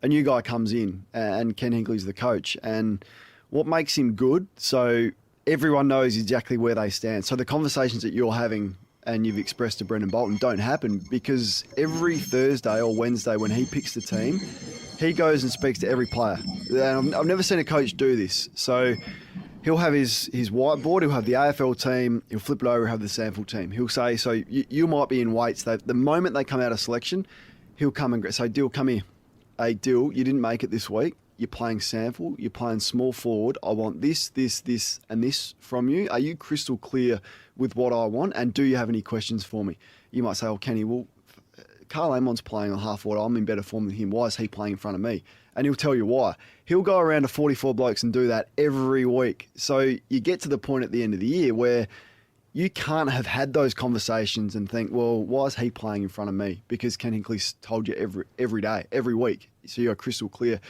a new guy comes in, and Ken Hinkley's the coach. And what makes him good? So everyone knows exactly where they stand. So the conversations that you're having and you've expressed to Brendan Bolton don't happen, because every Thursday or Wednesday when he picks the team, he goes and speaks to every player. And I've never seen a coach do this. So he'll have his whiteboard, he'll have the AFL team, he'll flip it over, he'll have the sample team. He'll say, so you might be in weights. The moment they come out of selection, he'll come and say, Dill, come here. Hey, Dill, you didn't make it this week. You're playing sample, you're playing small forward. I want this, and this from you. Are you crystal clear with what I want? And do you have any questions for me? You might say, oh, Kenny, well, Carl Amon's playing on half forward. I'm in better form than him. Why is he playing in front of me? And he'll tell you why. He'll go around to 44 blokes and do that every week. So you get to the point at the end of the year where you can't have had those conversations and think, well, why is he playing in front of me? Because Ken Hinkley's told you every day, every week. So you're crystal clear.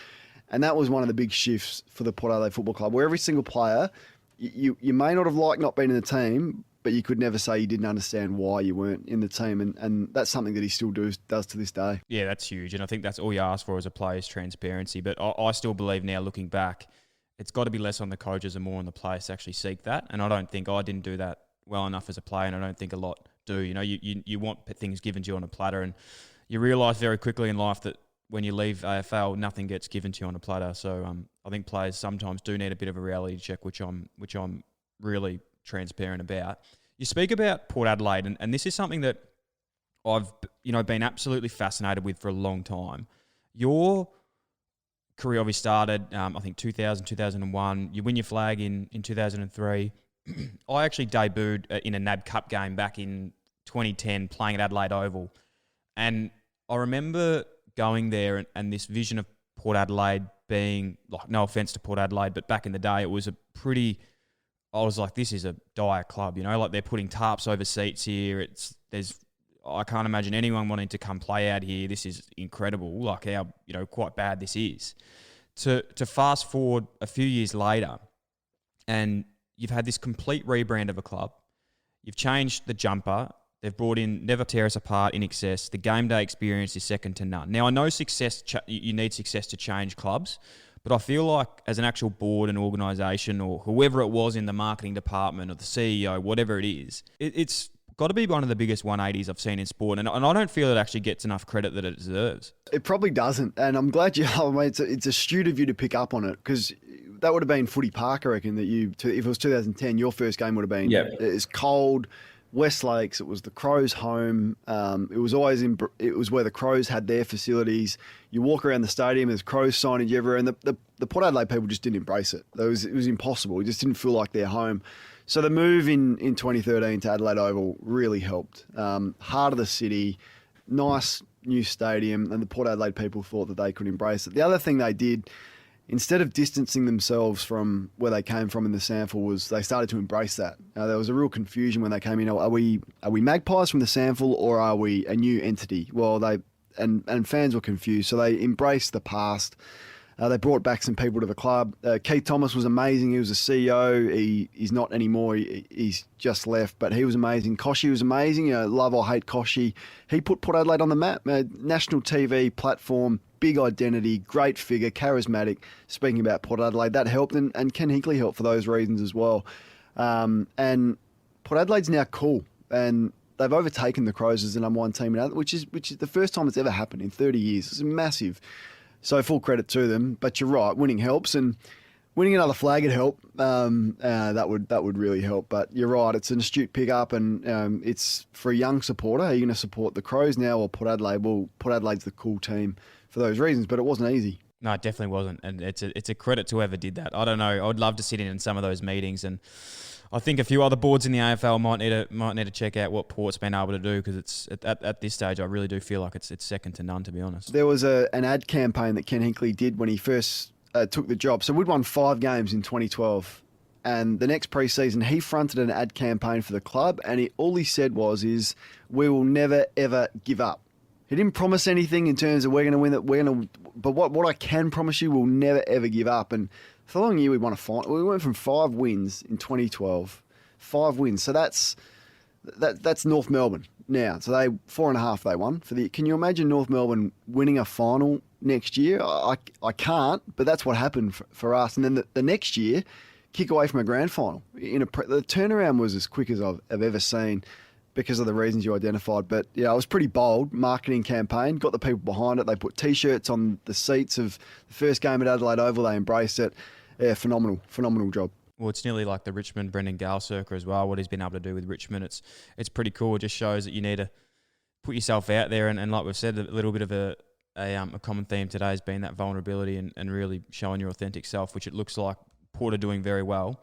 And that was one of the big shifts for the Port Adelaide Football Club, where every single player, you may not have liked not being in the team, but you could never say you didn't understand why you weren't in the team. And that's something that he still does to this day. Yeah, that's huge. And I think that's all you ask for as a player is transparency. But I still believe now, looking back, it's got to be less on the coaches and more on the players to actually seek that. And I don't think I didn't do that well enough as a player, and I don't think a lot do. You know, you want things given to you on a platter, and you realise very quickly in life that when you leave AFL, nothing gets given to you on a platter. So I think players sometimes do need a bit of a reality check, which I'm really transparent about. You speak about Port Adelaide, and this is something that I've been absolutely fascinated with for a long time. Your career obviously started, I think 2000, 2001. You win your flag in 2003. I actually debuted in a NAB Cup game back in 2010, playing at Adelaide Oval, and I remember going there and this vision of Port Adelaide being, like, no offence to Port Adelaide, but back in the day it was I was like, this is a dire club, you know, like they're putting tarps over seats here. I can't imagine anyone wanting to come play out here. This is incredible, like how, quite bad this is. To fast forward a few years later, and you've had this complete rebrand of a club. You've changed the jumper. They've brought in Never Tear Us Apart, In Excess. The game day experience is second to none. Now, I know you need success to change clubs, but I feel like as an actual board and organisation, or whoever it was in the marketing department or the CEO, whatever it is, it's got to be one of the biggest 180s I've seen in sport, and I don't feel it actually gets enough credit that it deserves. It probably doesn't, and I'm glad you. I mean, it's astute of you to pick up on it, because that would have been footy park. I reckon that if it was 2010, your first game would have been. Yep. It's cold, West Lakes. It was the Crows' home. It was always it was where the Crows had their facilities. You walk around the stadium, there's Crows signage everywhere, and the Port Adelaide people just didn't embrace it. It was impossible. It just didn't feel like their home. So the move in 2013 to Adelaide Oval really helped. Heart of the city, nice new stadium, and the Port Adelaide people thought that they could embrace it. The other thing they did, instead of distancing themselves from where they came from in the SANFL, was they started to embrace that. There was a real confusion when they came in. Are we Magpies from the SANFL, or are we a new entity? Well, and fans were confused, so they embraced the past. They brought back some people to the club. Keith Thomas was amazing. He was a CEO. He's not anymore. He's just left, but he was amazing. Koshy was amazing. Love or hate Koshy. He put Port Adelaide on the map. National TV platform, big identity, great figure, charismatic. Speaking about Port Adelaide, that helped, and Ken Hinkley helped for those reasons as well. And Port Adelaide's now cool, and they've overtaken the Crows as the number one team in Adelaide, which is the first time it's ever happened in 30 years. It's massive. So full credit to them, but you're right, winning helps, and winning another flag would help. That would really help. But you're right, it's an astute pickup, and it's for a young supporter. Are you going to support the Crows now or Port Adelaide? Well, Port Adelaide's the cool team for those reasons, but it wasn't easy. No, it definitely wasn't, and it's a credit to whoever did that. I don't know. I'd love to sit in some of those meetings, and I think a few other boards in the AFL might need to check out what Port's been able to do, because it's at this stage I really do feel like it's second to none, to be honest. There was an ad campaign that Ken Hinkley did when he first took the job. So we'd won 5 games in 2012, and the next pre-season he fronted an ad campaign for the club, and all he said was we will never ever give up. He didn't promise anything in terms of we're going to win it. But what I can promise you, we'll never ever give up. And for the long year, we won a final. We went from 5 wins in 2012, 5 wins. So that's North Melbourne now. So 4.5 they won for the. Can you imagine North Melbourne winning a final next year? I can't, but that's what happened for us. And then the next year, kick away from a grand final. The turnaround was as quick as I've ever seen, because of the reasons you identified. But yeah, it was pretty bold marketing campaign, got the people behind it. They put T-shirts on the seats of the first game at Adelaide Oval. They embraced it. Yeah, phenomenal job. Well, it's nearly like the Richmond Brendan Gale circa as well, what he's been able to do with Richmond. It's pretty cool. It just shows that you need to put yourself out there. And like we've said, a little bit of a common theme today has been that vulnerability and really showing your authentic self, which it looks like Port are doing very well.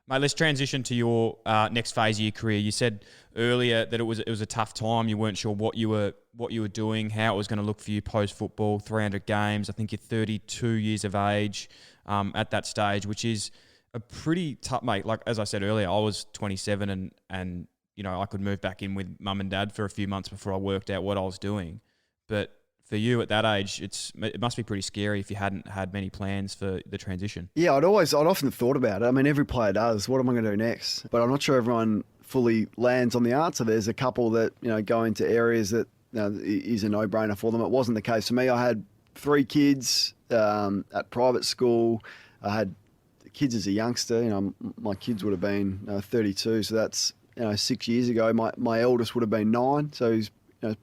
Mate, let's transition to your next phase of your career. You said earlier that it was a tough time. You weren't sure what you were doing, how it was going to look for you post football. 300 games. I think you're 32 years of age at that stage, which is a pretty tough, mate. Like as I said earlier, I was 27 and I could move back in with mum and dad for a few months before I worked out what I was doing. But for you at that age, it must be pretty scary if you hadn't had many plans for the transition. Yeah, I'd often thought about it. I mean, every player does. What am I going to do next? But I'm not sure everyone fully lands on the answer. There's a couple that go into areas that is a no-brainer for them. It wasn't the case for me. I had 3 kids at private school. I had kids as a youngster. My kids would have been 32, so that's 6 years ago. My eldest would have been 9, so he's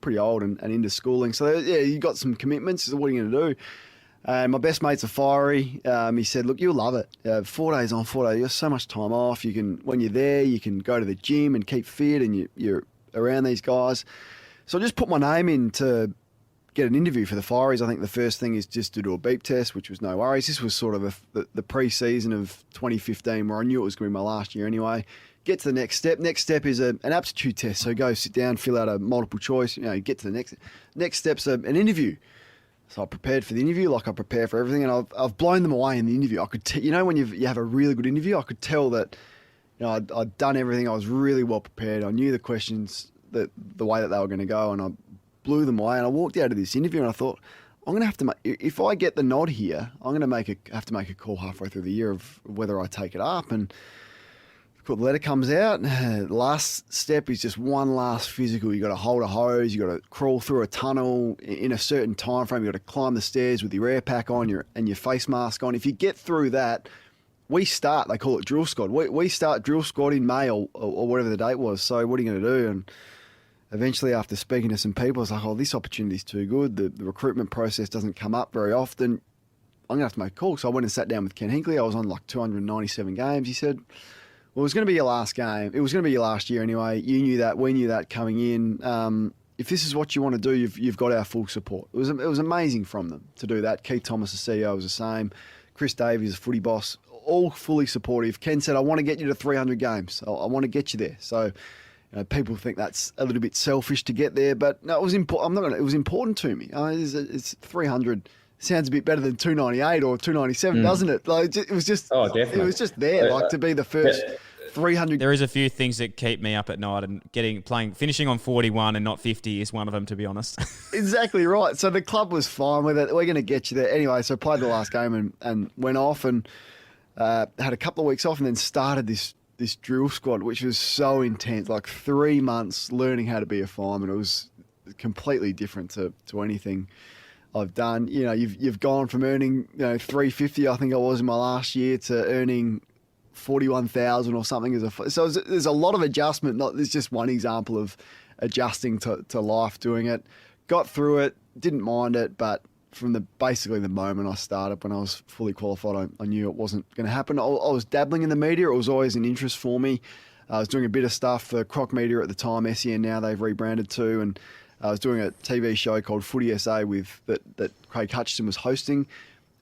pretty old and into schooling. So, yeah, you got some commitments. So what are you going to do? And my best mate's a fiery. He said, look, you'll love it. 4 days on, 4 days. You have so much time off. When you're there, you can go to the gym and keep fit, and you're around these guys. So I just put my name in to get an interview for the Fireys. I think the first thing is just to do a beep test, which was no worries. This was sort of the pre-season of 2015, where I knew it was going to be my last year anyway. Get to the next step. Next step is an aptitude test. So go sit down, fill out a multiple choice. Get to the next step's an interview. So I prepared for the interview like I prepare for everything, and I've blown them away in the interview. I could when you have a really good interview, I could tell that I'd done everything. I was really well prepared. I knew the questions, the way that they were going to go, and I blew them away. And I walked out of this interview and I thought, I'm going to have to if I get the nod here, I'm going to have to make a call halfway through the year of whether I take it up. And the letter comes out. Last step is just one last physical. You got to hold a hose. You got to crawl through a tunnel in a certain time frame. You got to climb the stairs with your air pack on and your face mask on. If you get through that, they call it drill squad. We start drill squad in May or whatever the date was. So what are you going to do? And eventually, after speaking to some people, I was like, oh, this opportunity's too good. The recruitment process doesn't come up very often. I'm going to have to make a call. So I went and sat down with Ken Hinkley. I was on like 297 games. He said, well, it was going to be your last game. It was going to be your last year anyway. You knew that. We knew that coming in. If this is what you want to do, you've got our full support. It was amazing from them to do that. Keith Thomas, the CEO, was the same. Chris Davies, the footy boss, all fully supportive. Ken said, I want to get you to 300 games. I want to get you there. So people think that's a little bit selfish to get there, but no, it was important. It was important to me. It's 300. Sounds a bit better than 298 or 297, doesn't it? Like it was just. Oh, definitely. It was just there, like to be the first 300. There is a few things that keep me up at night, and finishing on 41 and not 50 is one of them, to be honest. Exactly right. So the club was fine with it. We're going to get you there anyway. So I played the last game and went off and had a couple of weeks off, and then started this drill squad, which was so intense. Like 3 months learning how to be a fireman. It was completely different to anything I've done. You've gone from earning $350, I think I was in my last year, to earning 41,000 or something so there's a lot of adjustment. There's just one example of adjusting to life doing it. Got through it, didn't mind it, but from basically the moment I started, when I was fully qualified, I knew it wasn't going to happen. I was dabbling in the media. It was always an interest for me. I was doing a bit of stuff for Croc Media at the time, SEN now they've rebranded to, and I was doing a TV show called Footy SA that Craig Hutchison was hosting.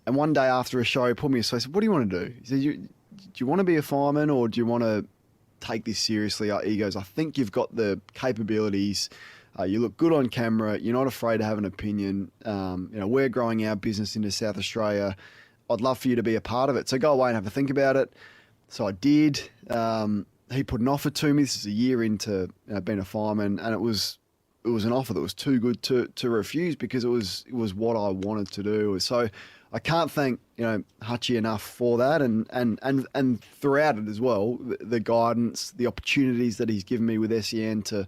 And one day after a show, he pulled me aside and said, what do you want to do? He said, do you want to be a fireman, or do you want to take this seriously? He goes, I think you've got the capabilities. You look good on camera. You're not afraid to have an opinion. We're growing our business into South Australia. I'd love for you to be a part of it. So go away and have a think about it. So I did. He put an offer to me. This is a year into being a fireman, and it was an offer that was too good to refuse, because it was what I wanted to do. So I can't thank Hutchie enough for that, and throughout it as well, the guidance, the opportunities that he's given me with SEN to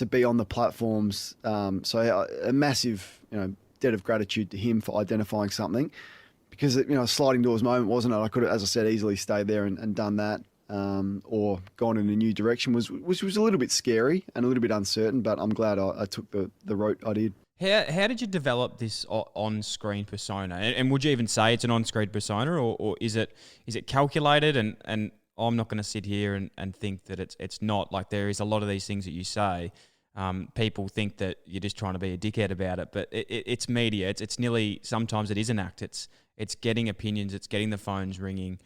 be on the platforms. So a massive debt of gratitude to him for identifying something, because a sliding doors moment, wasn't it? I could have, as I said, easily stayed there and done that, or gone in a new direction, which was a little bit scary and a little bit uncertain, but I'm glad I took the route I did. How did you develop this on-screen persona? And would you even say it's an on-screen persona, or is it calculated? And I'm not going to sit here and think that it's not. Like, there is a lot of these things that you say. People think that you're just trying to be a dickhead about it, but it's media. It's nearly, sometimes it is an act. It's getting opinions. It's getting the phones ringing.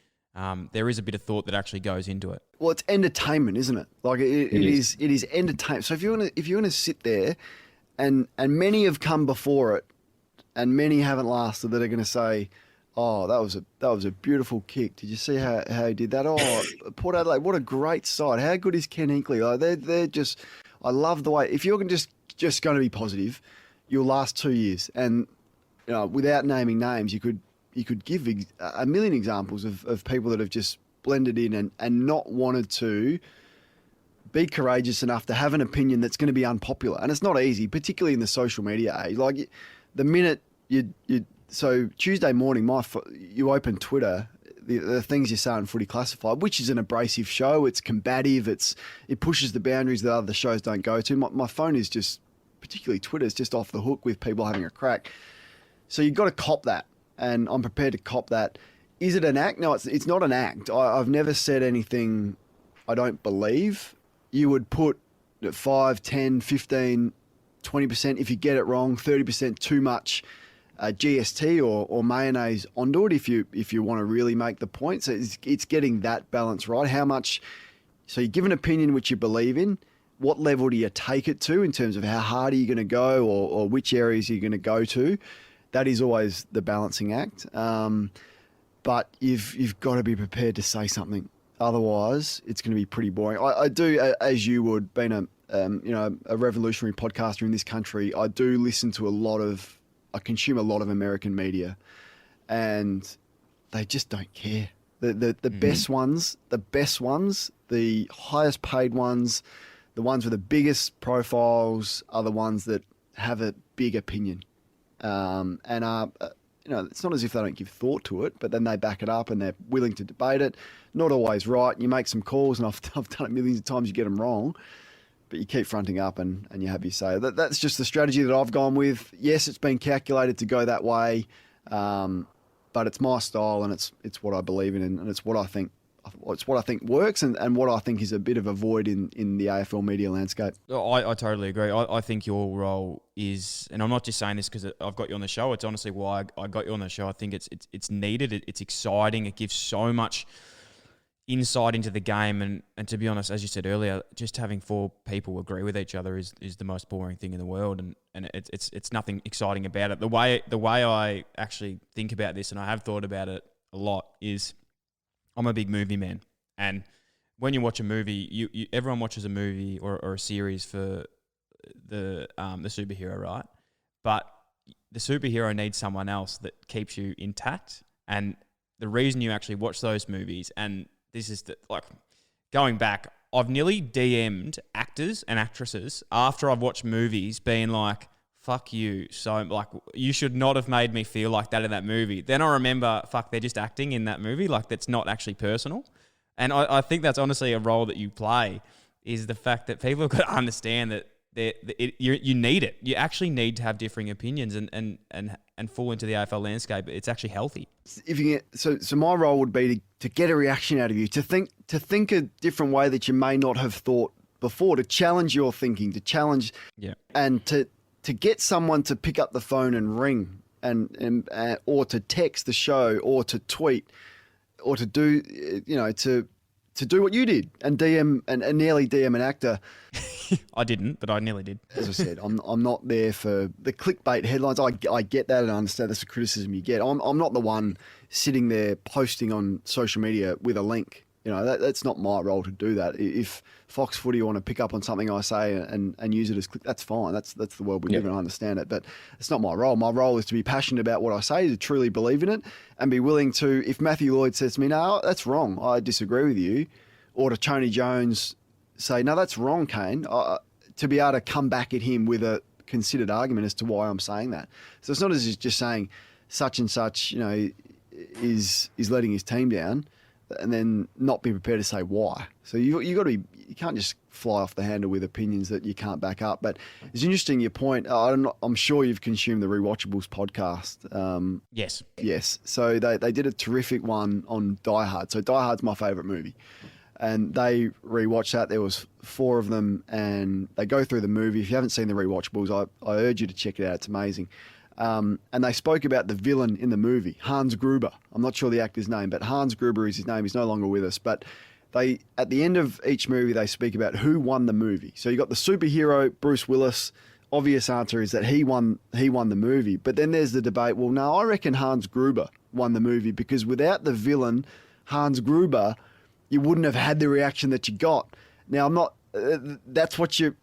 There is a bit of thought that actually goes into it. Well, it's entertainment, isn't it? Like it is entertainment. So if you want to sit there. And many have come before it, and many haven't lasted, that are going to say, oh, that was a beautiful kick. Did you see how he did that? Oh, Port Adelaide, what a great side. How good is Ken Hinkley? Like they're just, I love the way, if you're just going to be positive, you'll last 2 years. And without naming names, you could give a million examples of people that have just blended in and not wanted to be courageous enough to have an opinion that's going to be unpopular. And it's not easy, particularly in the social media age. Like the minute so Tuesday morning, you open Twitter, the things you say on Footy Classified, which is an abrasive show. It's combative. It pushes the boundaries that other shows don't go to. My phone is just, particularly Twitter, is just off the hook with people having a crack. So you've got to cop that. And I'm prepared to cop that. Is it an act? No, it's not an act. I've never said anything I don't believe. You would put 5, 10, 15, 20%, if you get it wrong, 30% too much GST or mayonnaise onto it if you want to really make the point. So it's getting that balance right. How much? So you give an opinion which you believe in. What level do you take it to in terms of how hard are you going to go, or which areas are you going to go to? That is always the balancing act. But you've got to be prepared to say something. Otherwise, it's going to be pretty boring. I do, as you would, being a revolutionary podcaster in this country, I do listen to I consume a lot of American media, and they just don't care. The best ones, the highest paid ones, the ones with the biggest profiles are the ones that have a big opinion, and are it's not as if they don't give thought to it, but then they back it up and they're willing to debate it. Not always right. You make some calls, and I've done it millions of times. You get them wrong, but you keep fronting up and you have your say. That's just the strategy that I've gone with. Yes, it's been calculated to go that way, but it's my style and it's what I believe in, and it's what I think. It's what I think works and what I think is a bit of a void in the AFL media landscape. I totally agree. I think your role is, and I'm not just saying this because I've got you on the show. It's honestly why I got you on the show. I think it's needed. It's exciting. It gives so much insight into the game. And to be honest, as you said earlier, just having four people agree with each other is the most boring thing in the world. And it's nothing exciting about it. The way I actually think about this, and I have thought about it a lot, is I'm a big movie man, and when you watch a movie, everyone watches a movie or a series for the superhero, right? But the superhero needs someone else that keeps you intact, and the reason you actually watch those movies, and this is going back, I've nearly DM'd actors and actresses after I've watched movies, being like, fuck you. So, you should not have made me feel like that in that movie. Then I remember, they're just acting in that movie. That's not actually personal. And I think that's honestly a role that you play, is the fact that people have got to understand that you need it. You actually need to have differing opinions and fall into the AFL landscape. It's actually healthy. If you get, so my role would be to get a reaction out of you, to think a different way that you may not have thought before, to challenge your thinking, and to get someone to pick up the phone and ring and or to text the show or to tweet or to do, to do what you did and DM and nearly DM an actor. I didn't, but I nearly did. As I said, I'm not there for the clickbait headlines. I get that and I understand that's the criticism you get. I'm not the one sitting there posting on social media with a link. That's not my role to do that. If Fox Footy want to pick up on something I say and use it as click, that's fine. That's the world we live in. I understand it, but it's not my role. My role is to be passionate about what I say, to truly believe in it, and be willing to, if Matthew Lloyd says to me, no, that's wrong, I disagree with you, or to Tony Jones say, no, that's wrong, Kane, to be able to come back at him with a considered argument as to why I'm saying that. So it's not as just saying such and such, is letting his team down, and then not be prepared to say why. So you got to be. You can't just fly off the handle with opinions that you can't back up. But it's interesting your point. I'm sure you've consumed the Rewatchables podcast. Yes. Yes. So they did a terrific one on Die Hard. So Die Hard's my favourite movie, and they rewatched that. There was 4 of them, and they go through the movie. If you haven't seen the Rewatchables, I urge you to check it out. It's amazing. And they spoke about the villain in the movie, Hans Gruber. I'm not sure the actor's name, but Hans Gruber is his name. He's no longer with us. But at the end of each movie, they speak about who won the movie. So you got the superhero, Bruce Willis. Obvious answer is that he won the movie. But then there's the debate, well, no, I reckon Hans Gruber won the movie, because without the villain, Hans Gruber, you wouldn't have had the reaction that you got. Now, I'm not... that's what you're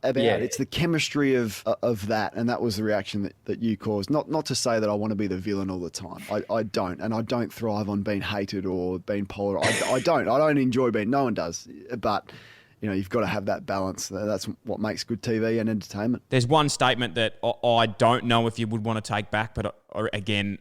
about. Yeah. It's the chemistry of that, and that was the reaction that you caused. Not to say that I want to be the villain all the time. I don't, and I don't thrive on being hated or being polar. I don't enjoy being. No one does, but you've got to have that balance. That's what makes good TV and entertainment. There's one statement that I don't know if you would want to take back, but again,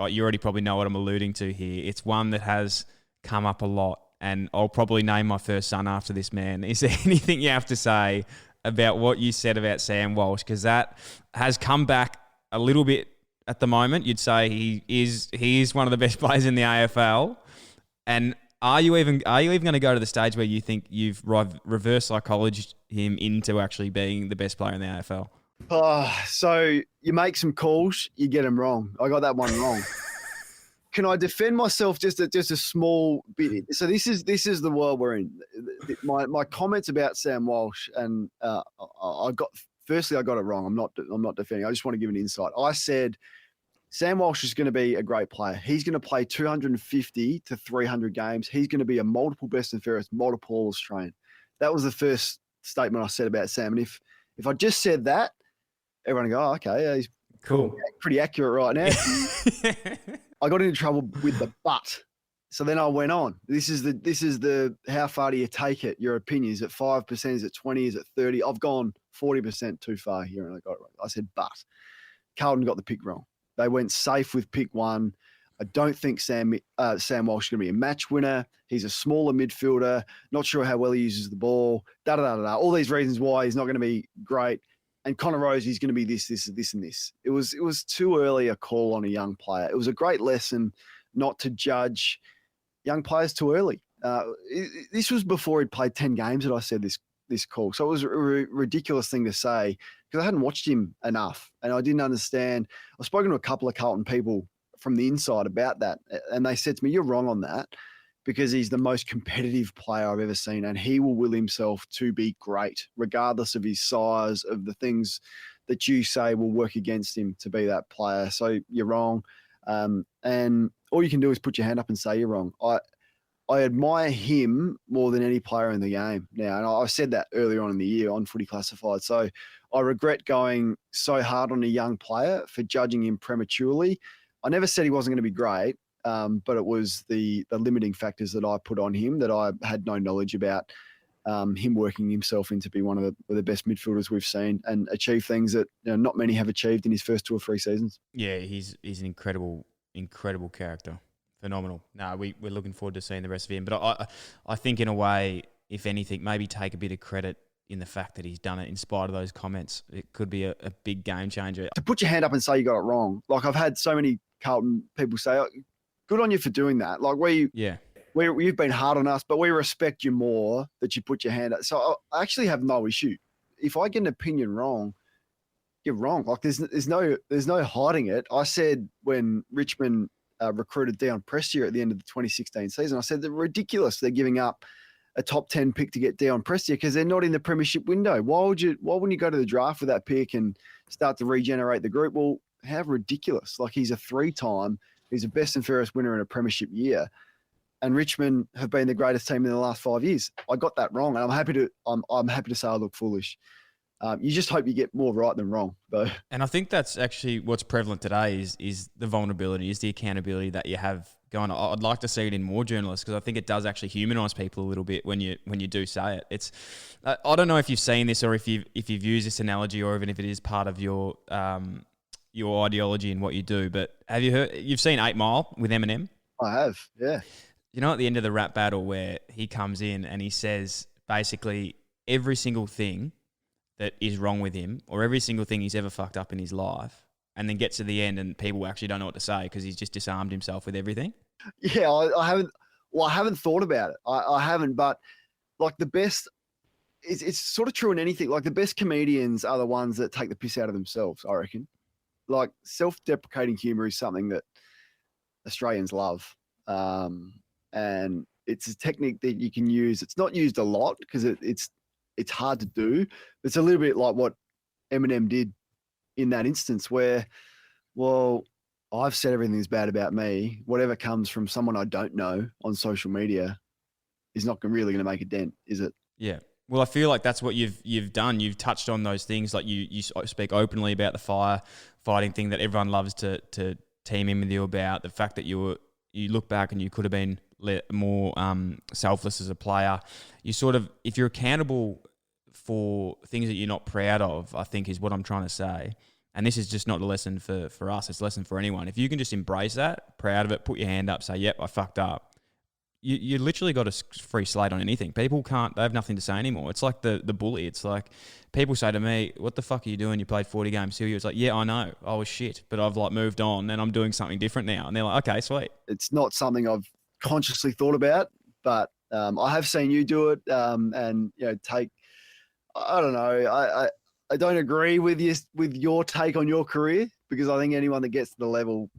you already probably know what I'm alluding to here. It's one that has come up a lot, and I'll probably name my first son after this man. Is there anything you have to say about what you said about Sam Walsh? Because that has come back a little bit at the moment. You'd say he is one of the best players in the AFL. And are you even going to go to the stage where you think you've reverse psychologized him into actually being the best player in the AFL? So you make some calls, you get them wrong. I got that one wrong. Can I defend myself just a small bit? So this is the world we're in. My comments about Sam Walsh, and I got it wrong. I'm not defending. I just want to give an insight. I said Sam Walsh is going to be a great player. He's going to play 250 to 300 games. He's going to be a multiple best and fairest, multiple All-Australian. That was the first statement I said about Sam. And if I just said that, everyone would go, oh, okay, yeah, he's cool, pretty accurate right now. I got into trouble with the but. So then I went on. This is the how far do you take it? Your opinion. Is it 5%? Is it 20? Is it 30? I've gone 40% too far here, and I got it wrong. I said but. Carlton got the pick wrong. They went safe with pick 1. I don't think Sam Walsh is going to be a match winner. He's a smaller midfielder. Not sure how well he uses the ball. All these reasons why he's not going to be great. And Connor Rose, he's going to be this, and this. It was too early a call on a young player. It was a great lesson not to judge young players too early. This was before he'd played 10 games that I said this call. So it was a ridiculous thing to say because I hadn't watched him enough and I didn't understand. I've spoken to a couple of Carlton people from the inside about that, and they said to me, "You're wrong on that because he's the most competitive player I've ever seen, and he will will himself to be great, regardless of his size, of the things that you say will work against him to be that player." So you're wrong, and all you can do is put your hand up and say you're wrong. I admire him more than any player in the game now, and I said that earlier on in the year on Footy Classified. So I regret going so hard on a young player for judging him prematurely. I never said he wasn't going to be great, but it was the limiting factors that I put on him that I had no knowledge about, him working himself into be one of the best midfielders we've seen and achieve things that not many have achieved in his first 2 or 3 seasons. Yeah, he's an incredible character. Phenomenal. No, we're looking forward to seeing the rest of him. But I think in a way, if anything, maybe take a bit of credit in the fact that he's done it in spite of those comments. It could be a big game changer. To put your hand up and say you got it wrong, like I've had so many Carlton people say, "Oh, good on you for doing that." Like you've been hard on us, but we respect you more that you put your hand up. So I actually have no issue. If I get an opinion wrong, you're wrong. Like there's no hiding it. I said when Richmond recruited Dion Prestia at the end of the 2016 season, I said they're ridiculous. They're giving up a top 10 pick to get Dion Prestia because they're not in the premiership window. Why wouldn't you go to the draft with that pick and start to regenerate the group? Well, how ridiculous. Like he's a 3-time, he's a best and fairest winner in a premiership year. And Richmond have been the greatest team in the last 5 years. I got that wrong. And I'm happy to say I look foolish. You just hope you get more right than wrong, though. And I think that's actually what's prevalent today is the vulnerability, is the accountability that you have going. I'd like to see it in more journalists because I think it does actually humanise people a little bit when you do say it. It's I don't know if you've seen this or if you've used this analogy or even if it is part of your ideology and what you do. But have you heard? You've seen 8 Mile with Eminem? I have, yeah. You know, at the end of the rap battle where he comes in and he says basically every single thing that is wrong with him or every single thing he's ever fucked up in his life, and then gets to the end and people actually don't know what to say because he's just disarmed himself with everything. Yeah, I haven't thought about it. I haven't, but like the best, it's sort of true in anything. Like the best comedians are the ones that take the piss out of themselves, I reckon. Like self-deprecating humor is something that Australians love. And it's a technique that you can use. It's not used a lot because it's hard to do. It's a little bit like what Eminem did in that instance where, well, I've said everything's bad about me. Whatever comes from someone I don't know on social media is not really going to make a dent, is it? Yeah. Well, I feel like that's what you've done. You've touched on those things. Like you speak openly about the firefighting thing that everyone loves to team in with you about. The fact that you look back and you could have been more selfless as a player. You sort of, if you're accountable for things that you're not proud of, I think is what I'm trying to say. And this is just not a lesson for us. It's a lesson for anyone. If you can just embrace that, proud of it, put your hand up, say, yep, I fucked up. You literally got a free slate on anything. People they have nothing to say anymore. It's like the bully. It's like people say to me, what the fuck are you doing? You played 40 games here. It's like, yeah, I know. I was shit, but I've like moved on and I'm doing something different now. And they're like, okay, sweet. It's not something I've consciously thought about, but I have seen you do it and, take, I don't know. I don't agree with your take on your career because I think anyone that gets to the level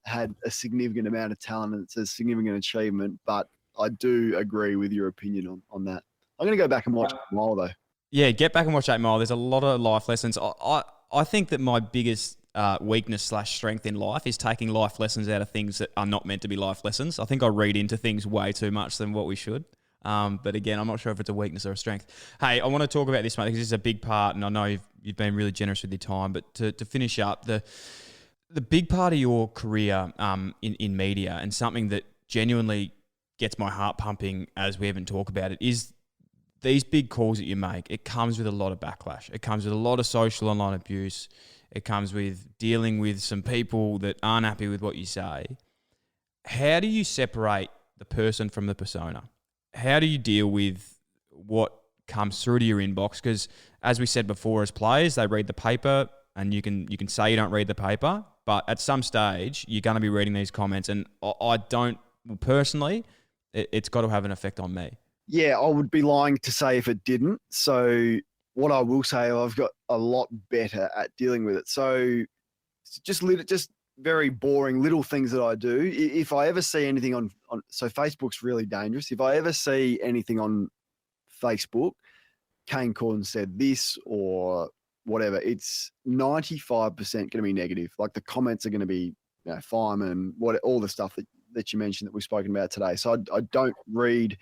had a significant amount of talent and it's a significant achievement. But I do agree with your opinion on that. I'm going to go back and watch 8 Mile though. Yeah, get back and watch 8 Mile. There's a lot of life lessons. I think that my biggest weakness / strength in life is taking life lessons out of things that are not meant to be life lessons. I think I read into things way too much than what we should. But again, I'm not sure if it's a weakness or a strength. Hey, I want to talk about this, mate, because this is a big part, and I know you've been really generous with your time. But to finish up, the big part of your career in media, and something that genuinely gets my heart pumping as we even talk about it, is these big calls that you make. It comes with a lot of backlash. It comes with a lot of social online abuse. It comes with dealing with some people that aren't happy with what you say. How do you separate the person from the persona? How do you deal with what comes through to your inbox? Because as we said before, as players, they read the paper, and you can say you don't read the paper, but at some stage you're going to be reading these comments, and I don't personally. It's got to have an effect on me. Yeah, I would be lying to say if it didn't. So what I will say, I've got a lot better at dealing with it. So just very boring little things that I do. If I ever see anything on so Facebook's really dangerous. If I ever see anything on Facebook, Kane Corn said this or whatever, it's 95% going to be negative. Like the comments are going to be, fireman, all the stuff that you mentioned that we've spoken about today. So I don't read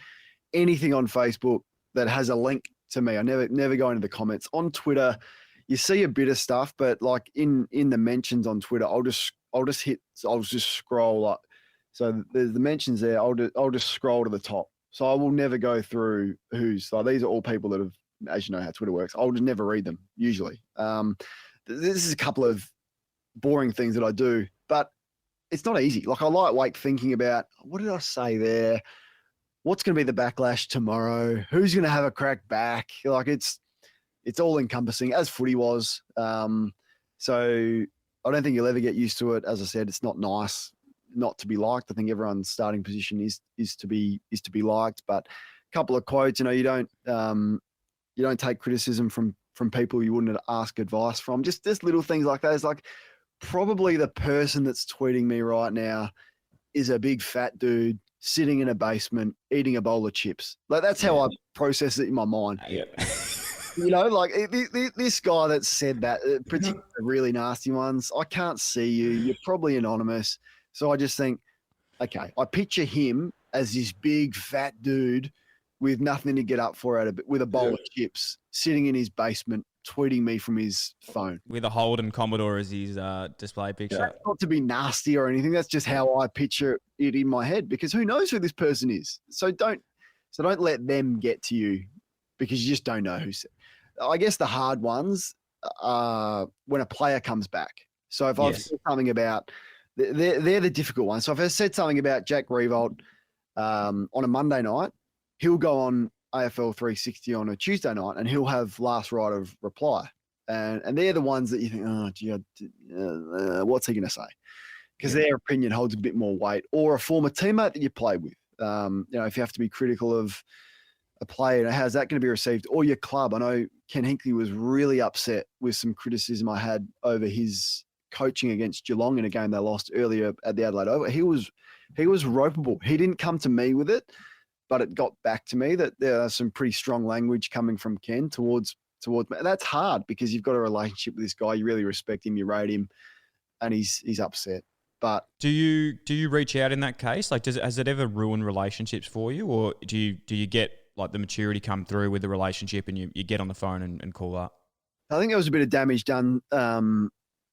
anything on Facebook that has a link to me. I never go into the comments. On Twitter, you see a bit of stuff, but like in the mentions on Twitter, I'll just scroll up. So there's the mentions there. I'll just scroll to the top. So I will never go through these are all people that have, as you know how Twitter works. I'll just never read them usually. This is a couple of boring things that I do, but it's not easy. Like I lie awake thinking about, what did I say there? What's going to be the backlash tomorrow? Who's going to have a crack back? Like it's all encompassing, as footy was. So I don't think you'll ever get used to it. As I said, it's not nice not to be liked. I think everyone's starting position is to be liked. But a couple of quotes, you don't take criticism from people you wouldn't ask advice from. Just little things like that. It's like probably the person that's tweeting me right now is a big fat dude sitting in a basement eating a bowl of chips. Like that's how I process it in my mind. Yeah. Like this guy that said that, particularly the really nasty ones, I can't see you. You're probably anonymous. So I just think, okay, I picture him as this big fat dude with nothing to get up for with a bowl of chips, sitting in his basement, tweeting me from his phone. With a Holden Commodore as his display picture. That's not to be nasty or anything. That's just how I picture it in my head, because who knows who this person is. So don't let them get to you, because you just don't know who's. I guess the hard ones are when a player comes back. So if I've said something about, they're the difficult ones. So if I said something about Jack Revolt on a Monday night, he'll go on AFL 360 on a Tuesday night and he'll have last right of reply. And they're the ones that you think, oh, gee, what's he going to say? Because their opinion holds a bit more weight. Or a former teammate that you played with. If you have to be critical of a player, how's that going to be received? Or your club. I know Ken Hinkley was really upset with some criticism I had over his coaching against Geelong in a game they lost earlier at the Adelaide Oval. He was ropeable. He didn't come to me with it, but it got back to me that there are some pretty strong language coming from Ken towards me. And that's hard because you've got a relationship with this guy. You really respect him. You rate him, and he's upset. But do you reach out in that case? Like, has it ever ruined relationships for you, or do you get like the maturity come through with the relationship and you get on the phone and call up? I think there was a bit of damage done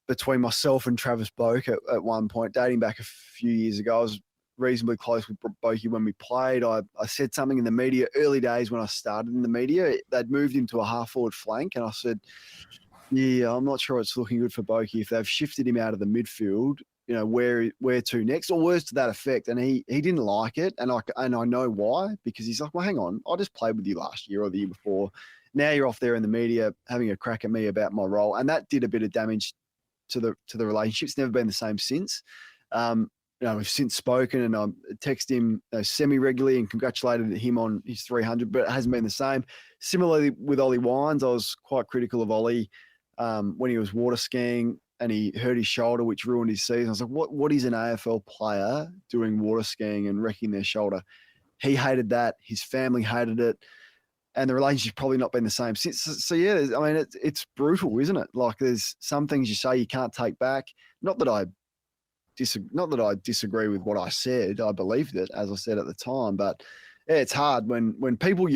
between myself and Travis Boak at one point, dating back a few years ago. I was reasonably close with Boakey when we played. I said something in the media early days when I started in the media. They'd moved him to a half-forward flank, and I said, yeah, I'm not sure it's looking good for Boakey. If they've shifted him out of the midfield, where to next, or words to that effect. And he didn't like it, and I know why, because he's like, well, hang on, I just played with you last year or the year before. Now you're off there in the media having a crack at me about my role, and that did a bit of damage to the relationship. It's never been the same since. We've since spoken, and I text him semi-regularly and congratulated him on his 300, but it hasn't been the same. Similarly with Ollie Wines, I was quite critical of Ollie when he was water skiing and he hurt his shoulder, which ruined his season. I was like, what is an AFL player doing water skiing and wrecking their shoulder? He hated that. His family hated it. And the relationship's probably not been the same since. So yeah, I mean, it's brutal, isn't it? Like there's some things you say you can't take back. Not that I disagree with what I said. I believed it, as I said at the time. But yeah, it's hard when people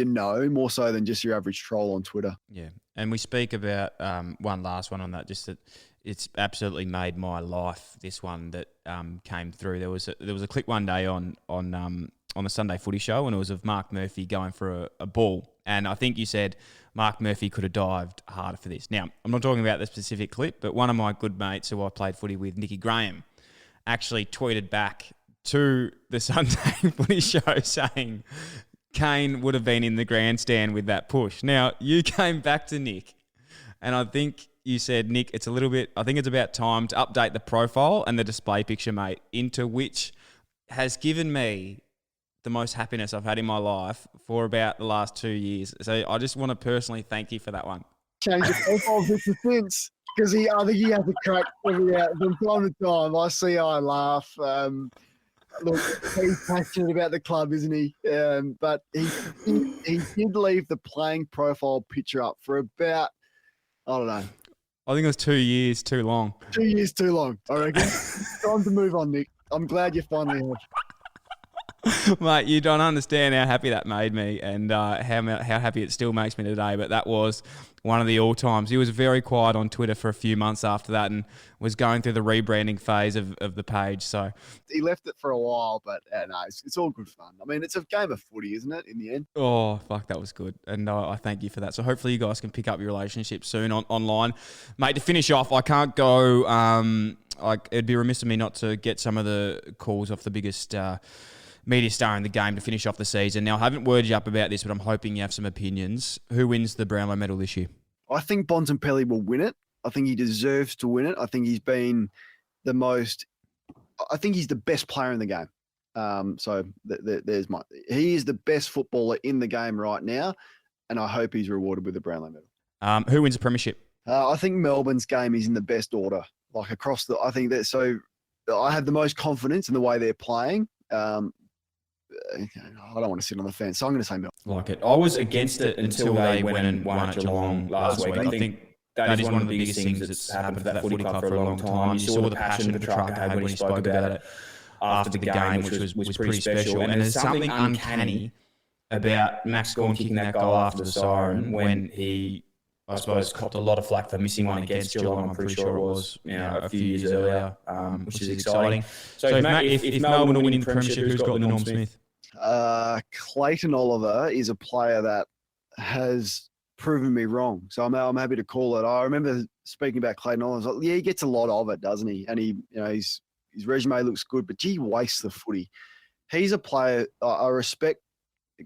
more so than just your average troll on Twitter. Yeah, and we speak about one last one on that, just that it's absolutely made my life. This one that came through. There was a clip one day on on the Sunday Footy Show, and it was of Mark Murphy going for a ball. And I think you said Mark Murphy could have dived harder for this. Now, I'm not talking about the specific clip, but one of my good mates who I played footy with, Nicky Graham, actually tweeted back to the Sunday Footy Show saying Kane would have been in the grandstand with that push. Now, you came back to Nick, and I think you said, Nick, I think it's about time to update the profile and the display picture, mate, into which has given me the most happiness I've had in my life for about the last 2 years. So I just want to personally thank you for that one. Change the profile picture since, because I think he has a crack every out from time to time. I see, I laugh. Look, he's passionate about the club, isn't he? But he did leave the playing profile picture up for about, I don't know. I think it was 2 years too long. 2 years too long, I reckon. Time to move on, Nick. I'm glad you finally have. Mate, you don't understand how happy that made me, and how happy it still makes me today. But that was one of the all-times. He was very quiet on Twitter for a few months after that and was going through the rebranding phase of the page. So he left it for a while, but no, it's all good fun. I mean, it's a game of footy, isn't it, in the end? Oh, fuck, that was good. And I thank you for that. So hopefully you guys can pick up your relationship soon online. Mate, to finish off, I can't go... it'd be remiss of me not to get some of the calls off the biggest... media star in the game to finish off the season. Now, I haven't worded you up about this, but I'm hoping you have some opinions. Who wins the Brownlow medal this year? I think Bontempelli will win it. I think he deserves to win it. I think he's been I think he's the best player in the game. He is the best footballer in the game right now, and I hope he's rewarded with the Brownlow medal. Who wins the premiership? I think Melbourne's game is in the best order. I have the most confidence in the way they're playing. I don't want to sit on the fence, so I'm going to say Melbourne. Like it. I was against it until they went and won at Geelong last week. I think that is one of the biggest things that's happened for that footy club for a long time. You saw the passion Petrarca had when he spoke about it after the game, which was pretty special. And there's something uncanny about Max Gawn kicking that goal after the siren when he, I suppose, copped a lot of flack for missing one against Geelong. I'm pretty sure it was a few years earlier, which is exciting. So if Melbourne are winning the premiership, who's got the Norm Smith? Clayton Oliver is a player that has proven me wrong. So I'm happy to call it. I remember speaking about Clayton Oliver. I was like, yeah, he gets a lot of it, doesn't he? And his resume looks good, but gee, wastes the footy. He's a player I respect.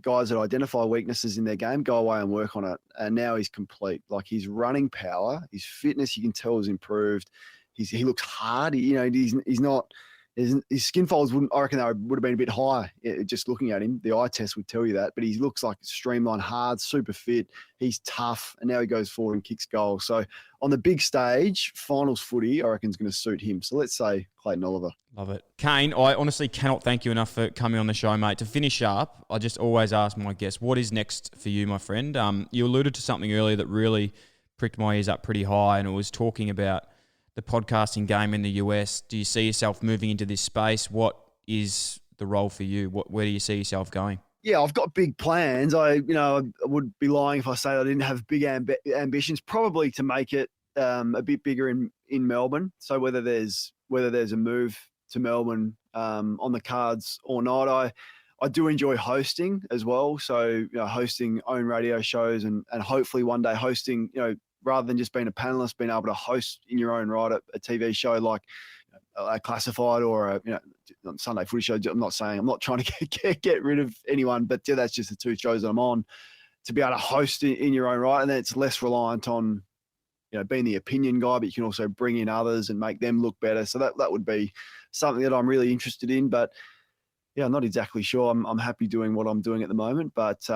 Guys that identify weaknesses in their game, go away and work on it. And now he's complete. Like his running power, his fitness, you can tell has improved. He looks hard. He's not. His skin folds I reckon they would have been a bit high just looking at him. The eye test would tell you that, but he looks like streamlined, hard, super fit. He's tough, and now he goes forward and kicks goals. So on the big stage, finals footy, I reckon is going to suit him. So let's say Clayton Oliver. Love it. Kane, I honestly cannot thank you enough for coming on the show, mate. To finish up, I just always ask my guests, what is next for you, my friend? You alluded to something earlier that really pricked my ears up pretty high, and it was talking about the podcasting game in the US. Do you see yourself moving into this space? What is the role for you? Where do you see yourself going? Yeah, I've got big plans. I would be lying if I say I didn't have big ambitions, probably to make it a bit bigger in Melbourne. So whether there's a move to Melbourne on the cards or not, I do enjoy hosting as well. So hosting own radio shows and hopefully one day hosting, rather than just being a panelist, being able to host in your own right a TV show like a Classified or a Sunday Footy Show. I'm not trying to get rid of anyone, but that's just the two shows that I'm on. To be able to host in your own right, and then it's less reliant on being the opinion guy, but you can also bring in others and make them look better. So that would be something that I'm really interested in. But yeah, I'm not exactly sure. I'm happy doing what I'm doing at the moment, but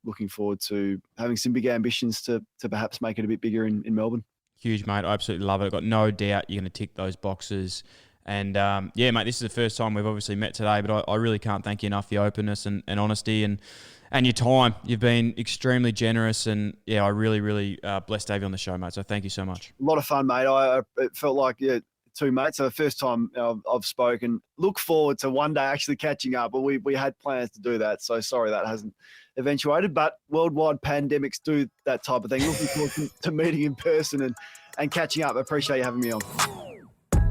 looking forward to having some big ambitions to perhaps make it a bit bigger in Melbourne. Huge, mate. I absolutely love it. I've got no doubt you're going to tick those boxes. And mate, this is the first time we've obviously met today, but I really can't thank you enough for your openness and honesty and your time. You've been extremely generous, and I really, really blessed to have you on the show, mate. So thank you so much. A lot of fun, mate. It felt like two mates. So the first time I've spoken. Look forward to one day actually catching up, but we had plans to do that. So sorry that hasn't eventuated, but worldwide pandemics do that type of thing. Looking forward to meeting in person and catching up. I appreciate you having me on.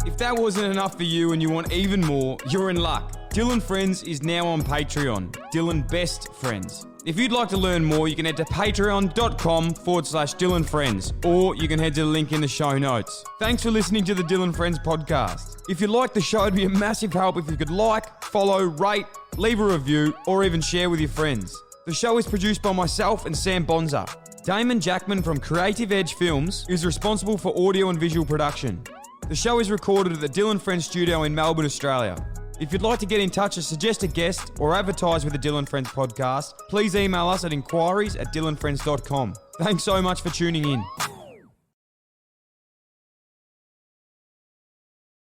If that wasn't enough for you and you want even more, you're in luck. Dylan Friends is now on Patreon. Dylan Best Friends. If you'd like to learn more, you can head to patreon.com/Dylan Friends, or you can head to the link in the show notes. Thanks for listening to the Dylan Friends podcast. If you like the show, it'd be a massive help if you could like, follow, rate, leave a review, or even share with your friends. The show is produced by myself and Sam Bonza. Damon Jackman from Creative Edge Films is responsible for audio and visual production. The show is recorded at the Dylan Friends studio in Melbourne, Australia. If you'd like to get in touch or suggest a guest or advertise with the Dylan Friends podcast, please email us at inquiries@dylanfriends.com. Thanks so much for tuning in.